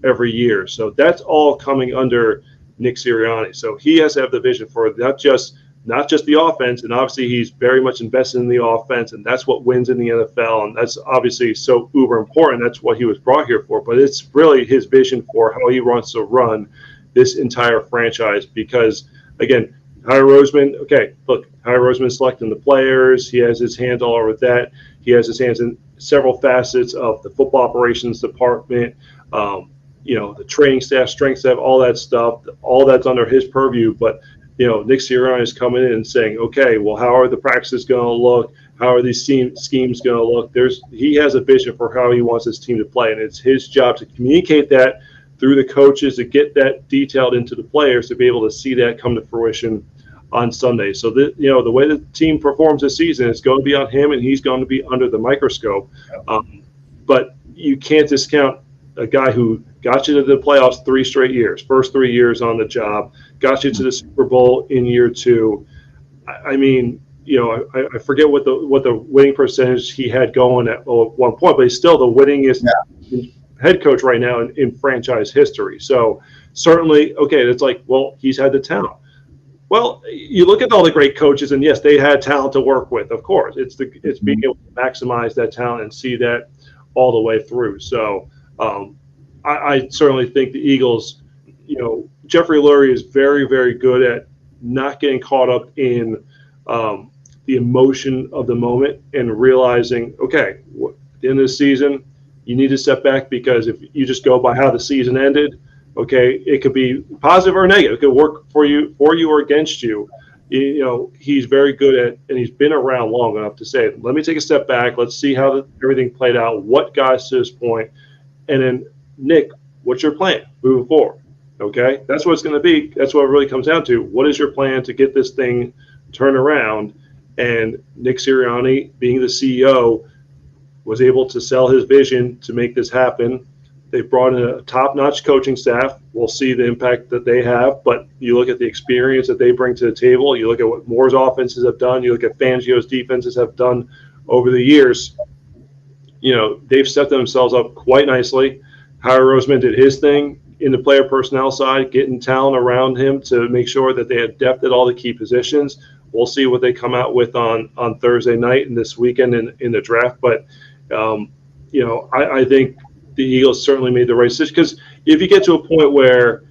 every year. So that's all coming under Nick Sirianni. So he has to have the vision for not just the offense, and obviously he's very much invested in the offense, and that's what wins in the NFL, and that's obviously so uber important. That's what he was brought here for. But it's really his vision for how he wants to run this entire franchise, because, again, Howie Roseman, okay, look, Howie Roseman selecting the players. He has his hands all over that. He has his hands in several facets of the football operations department, the training staff, strength staff, all that stuff. All that's under his purview. But, Nick Sirianni is coming in and saying, okay, well, how are the practices going to look? How are these schemes going to look? He has a vision for how he wants his team to play, and it's his job to communicate that through the coaches, to get that detailed into the players, to be able to see that come to fruition on Sunday. So the way the team performs this season is going to be on him, and he's going to be under the microscope. But you can't discount a guy who got you to the playoffs 3 straight years, first 3 years on the job, got you to the Super Bowl in year 2. I mean, I forget what the winning percentage he had going at one point, but he's still the winningest head coach right now in franchise history. So certainly, okay, it's like, well, he's had the talent. Well, you look at all the great coaches, and yes, they had talent to work with. Of course, it's being able to maximize that talent and see that all the way through. So I certainly think the Eagles, Jeffrey Lurie is very, very good at not getting caught up in the emotion of the moment and realizing, okay, at the end of the season, you need to step back, because if you just go by how the season ended, okay, it could be positive or negative. It could work for you or against you. He's very good at, and he's been around long enough to say, let me take a step back. Let's see how everything played out, what got us to this point. And then, Nick, what's your plan moving forward? Okay, that's what it's going to be. That's what it really comes down to. What is your plan to get this thing turned around? And Nick Sirianni, being the CEO, was able to sell his vision to make this happen. They brought in a top-notch coaching staff. We'll see the impact that they have, but you look at the experience that they bring to the table. You look at what Moore's offenses have done. You look at Fangio's defenses have done over the years. They've set themselves up quite nicely. Howie Roseman did his thing in the player personnel side, getting talent around him to make sure that they had depth at all the key positions. We'll see what they come out with on Thursday night and this weekend in the draft. But, I think the Eagles certainly made the right decision, because if you get to a point where,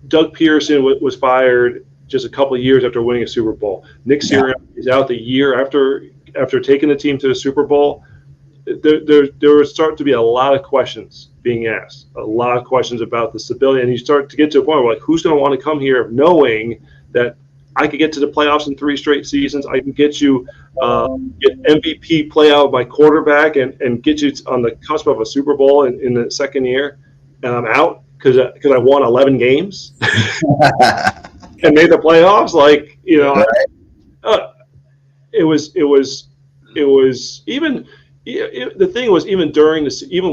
Doug Peterson was fired just a couple of years after winning a Super Bowl, Nick Sirianni is out the year after taking the team to the Super Bowl, there would start to be a lot of questions being asked, a lot of questions about the stability, and you start to get to a point where, like, who's going to want to come here knowing that I could get to the playoffs in 3 straight seasons. I can get you get MVP play out by quarterback and get you on the cusp of a Super Bowl in the second year, and I'm out because I won 11 games and made the playoffs. Like, it was even. The thing was, even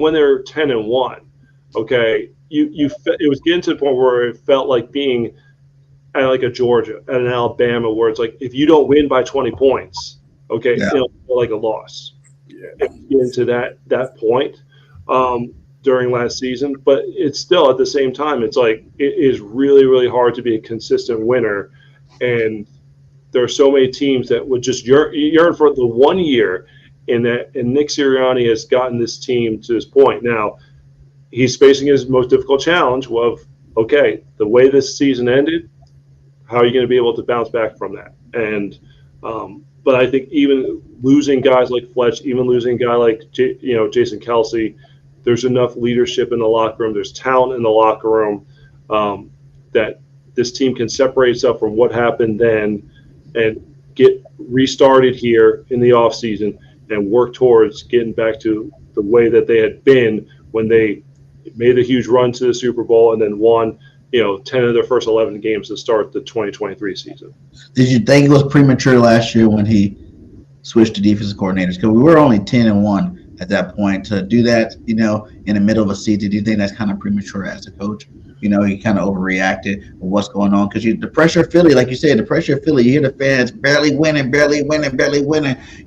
when they were 10-1, okay, it was getting to the point where it felt like being at like a Georgia, at an Alabama, where it's like, if you don't win by 20 points, okay, it'll feel like a loss. Getting to that point during last season, but it's still, at the same time, it's like, it is really, really hard to be a consistent winner, and there are so many teams that would just yearn for the 1 year. And Nick Sirianni has gotten this team to this point. Now, he's facing his most difficult challenge of, okay, the way this season ended, how are you going to be able to bounce back from that? And but I think even losing guys like Fletch, even losing a guy like Jason Kelce, there's enough leadership in the locker room, there's talent in the locker room, that this team can separate itself from what happened then and get restarted here in the offseason and work towards getting back to the way that they had been when they made a huge run to the Super Bowl and then won, 10 of their first 11 games to start the 2023 season. Did you think it was premature last year when he switched to defensive coordinators? Because we were only 10-1 at that point. To do that, in the middle of a season, do you think that's kind of premature as a coach? He kind of overreacted with what's going on. Because the pressure of Philly, like you said, the pressure of Philly, you hear the fans barely winning.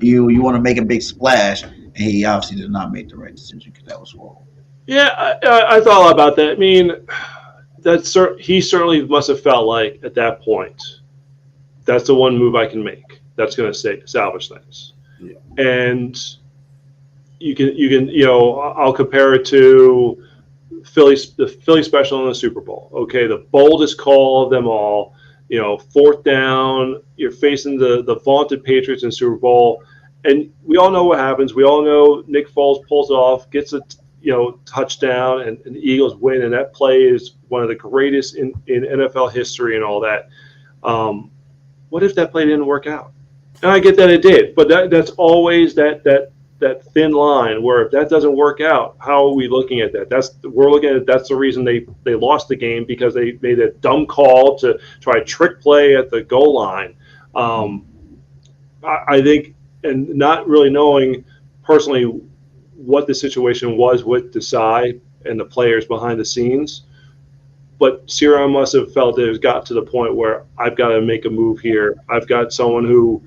You want to make a big splash. And he obviously did not make the right decision because that was horrible. Yeah, I thought a lot about that. I mean, he certainly must have felt like at that point, that's the one move I can make that's going to salvage things. Yeah. And you can I'll compare it to the Philly special in the Super Bowl. Okay, the boldest call of them all. 4th down, you're facing the vaunted Patriots in Super Bowl, and we all know what happens. We all know Nick Foles pulls it off, gets a touchdown, and the Eagles win, and that play is one of the greatest in NFL history and all that. What if that play didn't work out? And I get that it did, but that's always that thin line where if that doesn't work out, how are we looking at that? That's the reason they lost the game, because they made a dumb call to try a trick play at the goal line. I think, and not really knowing personally what the situation was with Desai and the players behind the scenes, but Sirianni must have felt that it got to the point where I've got to make a move here. I've got someone who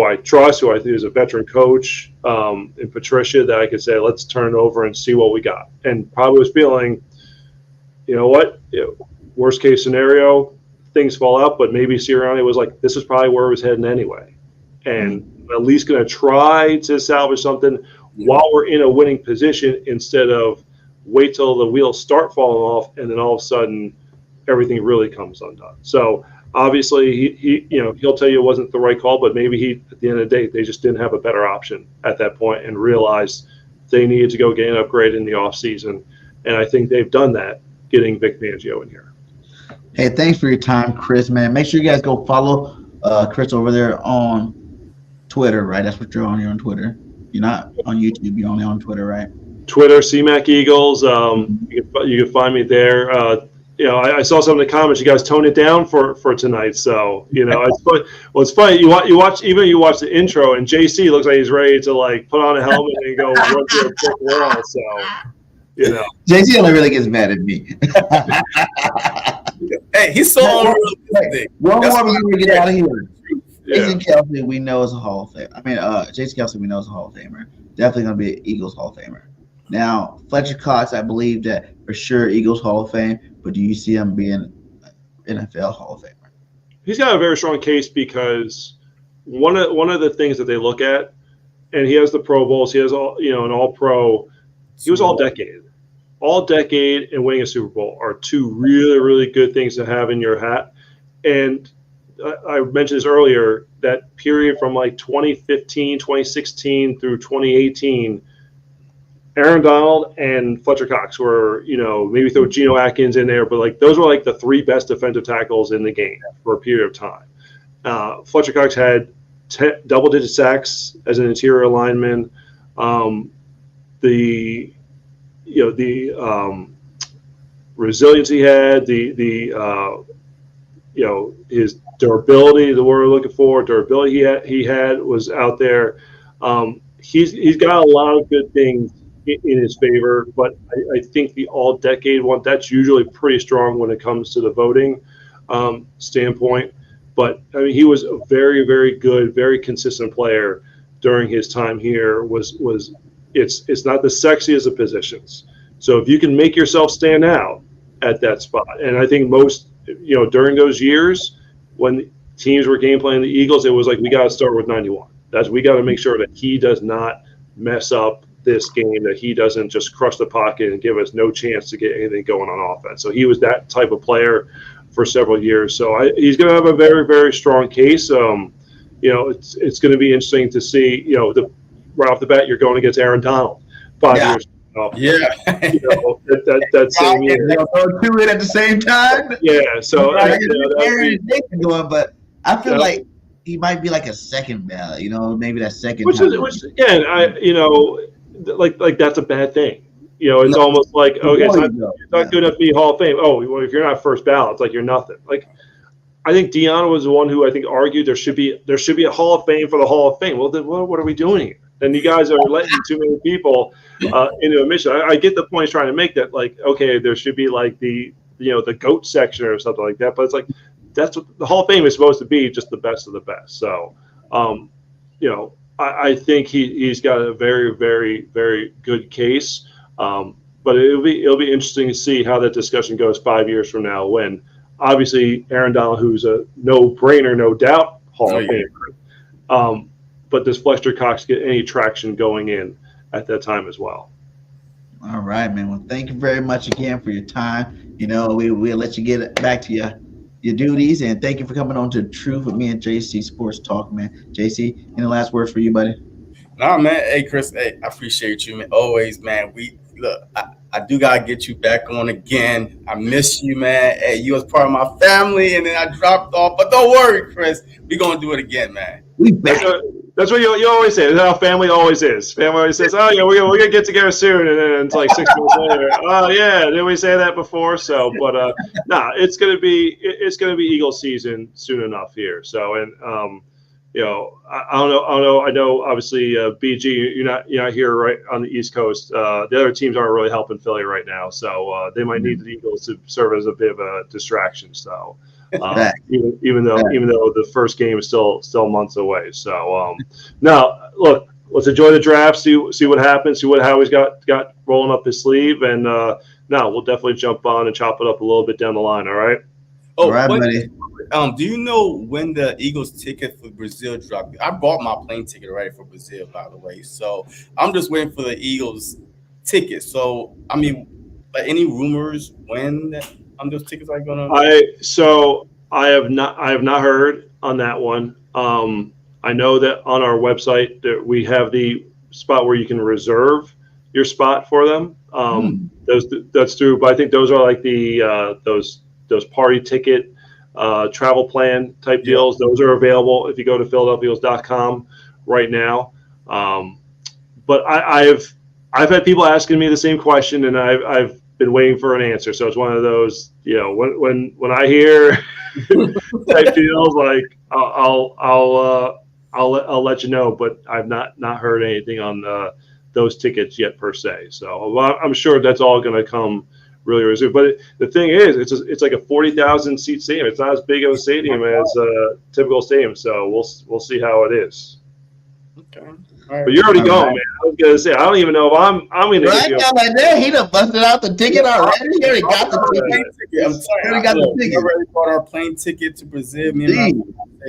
I trust, who I think is a veteran coach in Patricia, that I could say, let's turn it over and see what we got. And probably was feeling, worst case scenario, things fall out, but maybe Sirianni was like, this is probably where it was heading anyway. And at least going to try to salvage something while we're in a winning position, instead of wait till the wheels start falling off and then all of a sudden everything really comes undone. So obviously he'll tell you it wasn't the right call, but maybe at the end of the day, they just didn't have a better option at that point and realized they needed to go get an upgrade in the offseason. And I think they've done that, getting Vic Fangio in here. Hey, thanks for your time, Chris, man. Make sure you guys go follow Chris over there on Twitter, right? That's what you're on. You're on Twitter. You're not on YouTube. You're only on Twitter, right? Twitter, CMAC Eagles. You can find me there. I saw some of the comments. You guys toned it down for tonight. So, it's funny. Well, it's funny. You watch the intro, and JC looks like he's ready to put on a helmet and go run through a brick wall. So, JC only really gets mad at me. Hey, he's so unrealistic. One more before we get out of here. Jason Kelce, we know is a Hall of Famer. Jason Kelce, we know is a Hall of Famer. Definitely going to be an Eagles Hall of Famer. Now, Fletcher Cox, I believe that for sure Eagles Hall of Fame, but do you see him being NFL Hall of Famer? He's got a very strong case, because one of the things that they look at, and he has the Pro Bowls, he has an All-Pro, he was All-Decade. All-Decade and winning a Super Bowl are two really, really good things to have in your hat. And I mentioned this earlier, that period from 2015, 2016 through 2018, Aaron Donald and Fletcher Cox were, maybe throw Geno Atkins in there, but those were the three best defensive tackles in the game for a period of time. Fletcher Cox had double-digit sacks as an interior lineman. The resilience he had, his durability, the word we're looking for, he had was out there. He's got a lot of good things in his favor, but I think the All-Decade one, that's usually pretty strong when it comes to the voting standpoint. But I mean, he was a very, very good, very consistent player during his time here. It's not the sexiest of positions. So if you can make yourself stand out at that spot, and I think most, during those years when teams were game planning the Eagles, it was we got to start with 91. We got to make sure that he does not mess up this game, that he doesn't just crush the pocket and give us no chance to get anything going on offense. So he was that type of player for several years. So he's going to have a very, very strong case. It's going to be interesting to see, right off the bat, you're going against Aaron Donald 5 years. Yeah. That same year. Throw two in at the same time. Yeah, so but I feel like he might be like a second ballot. Maybe that second. Which again, like that's a bad thing. It's almost like okay, it's not good enough to be Hall of Fame. Oh, well, if you're not first ballot, it's like you're nothing. Like I think Deion was the one who I think argued there should be a Hall of Fame for the Hall of Fame. Well, then what are we doing here? And you guys are letting too many people into a mission. I get the point he's trying to make that, like, okay, there should be like the GOAT section or something like that. But it's like that's what the Hall of Fame is supposed to be, just the best of the best. So, I think he's got a very, very, very good case. But it'll be interesting to see how that discussion goes 5 years from now, when obviously Aaron Donald, who's a no-brainer, no doubt Hall of Famer. But does Fletcher Cox get any traction going in at that time as well? All right, man. Well, thank you very much again for your time. We'll let you get back to your duties, and thank you for coming on to Truth with me and JC Sports Talk, man. JC, any last words for you, buddy? Nah, man. Hey, Chris. Hey, I appreciate you, man. Always, man. I do gotta get you back on again. I miss you, man. Hey, you was part of my family, and then I dropped off. But don't worry, Chris. We're gonna do it again, man. We back. That's what you always say. That's how family always is. Family always says, "Oh yeah, we're gonna get together soon," and then it's like 6 months later. Oh yeah, didn't we say that before? So, but it's gonna be Eagles season soon enough here. So, and I don't know. I know obviously BG, you're not here right on the East Coast. The other teams aren't really helping Philly right now, so they might need the Eagles to serve as a bit of a distraction. So. Even though the first game is still months away. So now look, let's enjoy the draft, see what happens, see what Howie's got rolling up his sleeve, and now we'll definitely jump on and chop it up a little bit down the line. All right. All right, buddy. Do you know when the Eagles ticket for Brazil dropped? I bought my plane ticket already for Brazil, by the way. So I'm just waiting for the Eagles ticket. So I mean, any rumors when those tickets are gonna? I have not heard on that one. I know that on our website that we have the spot where you can reserve your spot for them. That's through, but I think those are like the those party ticket travel plan type deals. Those are available if you go to PhiladelphiaEagles.com right now. But I've had people asking me the same question, and I've been waiting for an answer. So it's one of those, when I hear type deals, like I'll let you know, but I've not heard anything on those tickets yet per se. So I'm sure that's all going to come really soon. But the thing is, it's like a 40,000 seat stadium. It's not as big of a stadium as a typical stadium. So we'll see how it is. Okay. Right. But you're already going, man. I was gonna say, I don't even know if I'm gonna get you. Like that, he done busted out the ticket already. He already got the ticket. I'm sorry, I already bought our plane ticket to Brazil.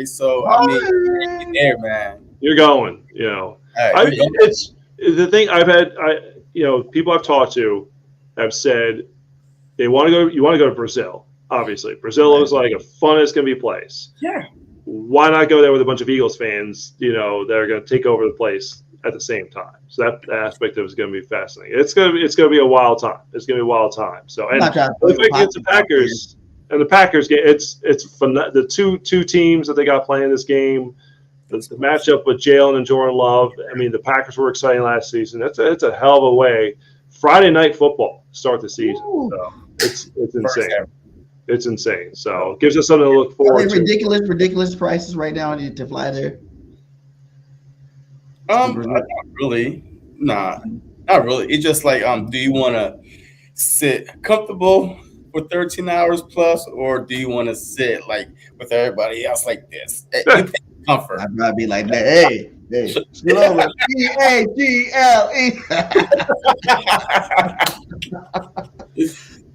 So I mean, there, man. You're going. Right, it's the thing. I've had. People I've talked to have said they want to go. You want to go to Brazil. Obviously, Brazil is like a funnest gonna be place. Yeah. Why not go there with a bunch of Eagles fans, that are going to take over the place at the same time? So that aspect of it is going to be fascinating. It's going to be a wild time. It's going to be a wild time. So, and it's the Packers, and the Packers game. It's fun. The two teams that they got playing this game. The matchup with Jaylen and Jordan Love. I mean, the Packers were exciting last season. It's a hell of a way. Friday night football to start the season. So it's insane. It's insane. So it gives us something to look forward to. Ridiculous prices right now to fly there. Not really. Nah, not really. It's just like, do you want to sit comfortable for 13 hours plus, or do you want to sit like with everybody else like this? Comfort. I'd rather be like that. Hey. Slow. G-A-G-L-E.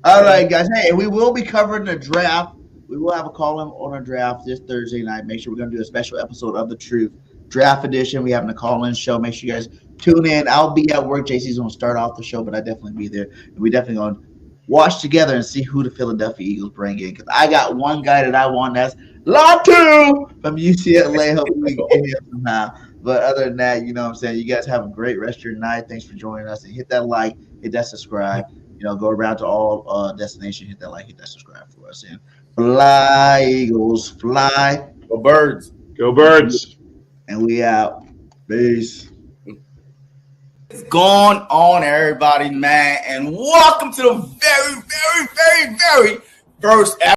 All right, guys. Hey, we will be covering the draft. We will have a call-in on our draft this Thursday night. Make sure we're going to do a special episode of The Truth Draft Edition. We're having a call-in show. Make sure you guys tune in. I'll be at work. JC's going to start off the show, but I'll definitely be there. And we're definitely going to watch together and see who the Philadelphia Eagles bring in. Because I got one guy that I want, that's Latu from UCLA. Hopefully we can get him somehow. But other than that, you know what I'm saying? You guys have a great rest of your night. Thanks for joining us. And hit that like, hit that subscribe. Go around to all destinations, hit that like, hit that subscribe for us. And fly, Eagles, fly. Go Birds. Go Birds. And we out. Peace. What's going on, everybody, man? And welcome to the very, very, very, very first episode.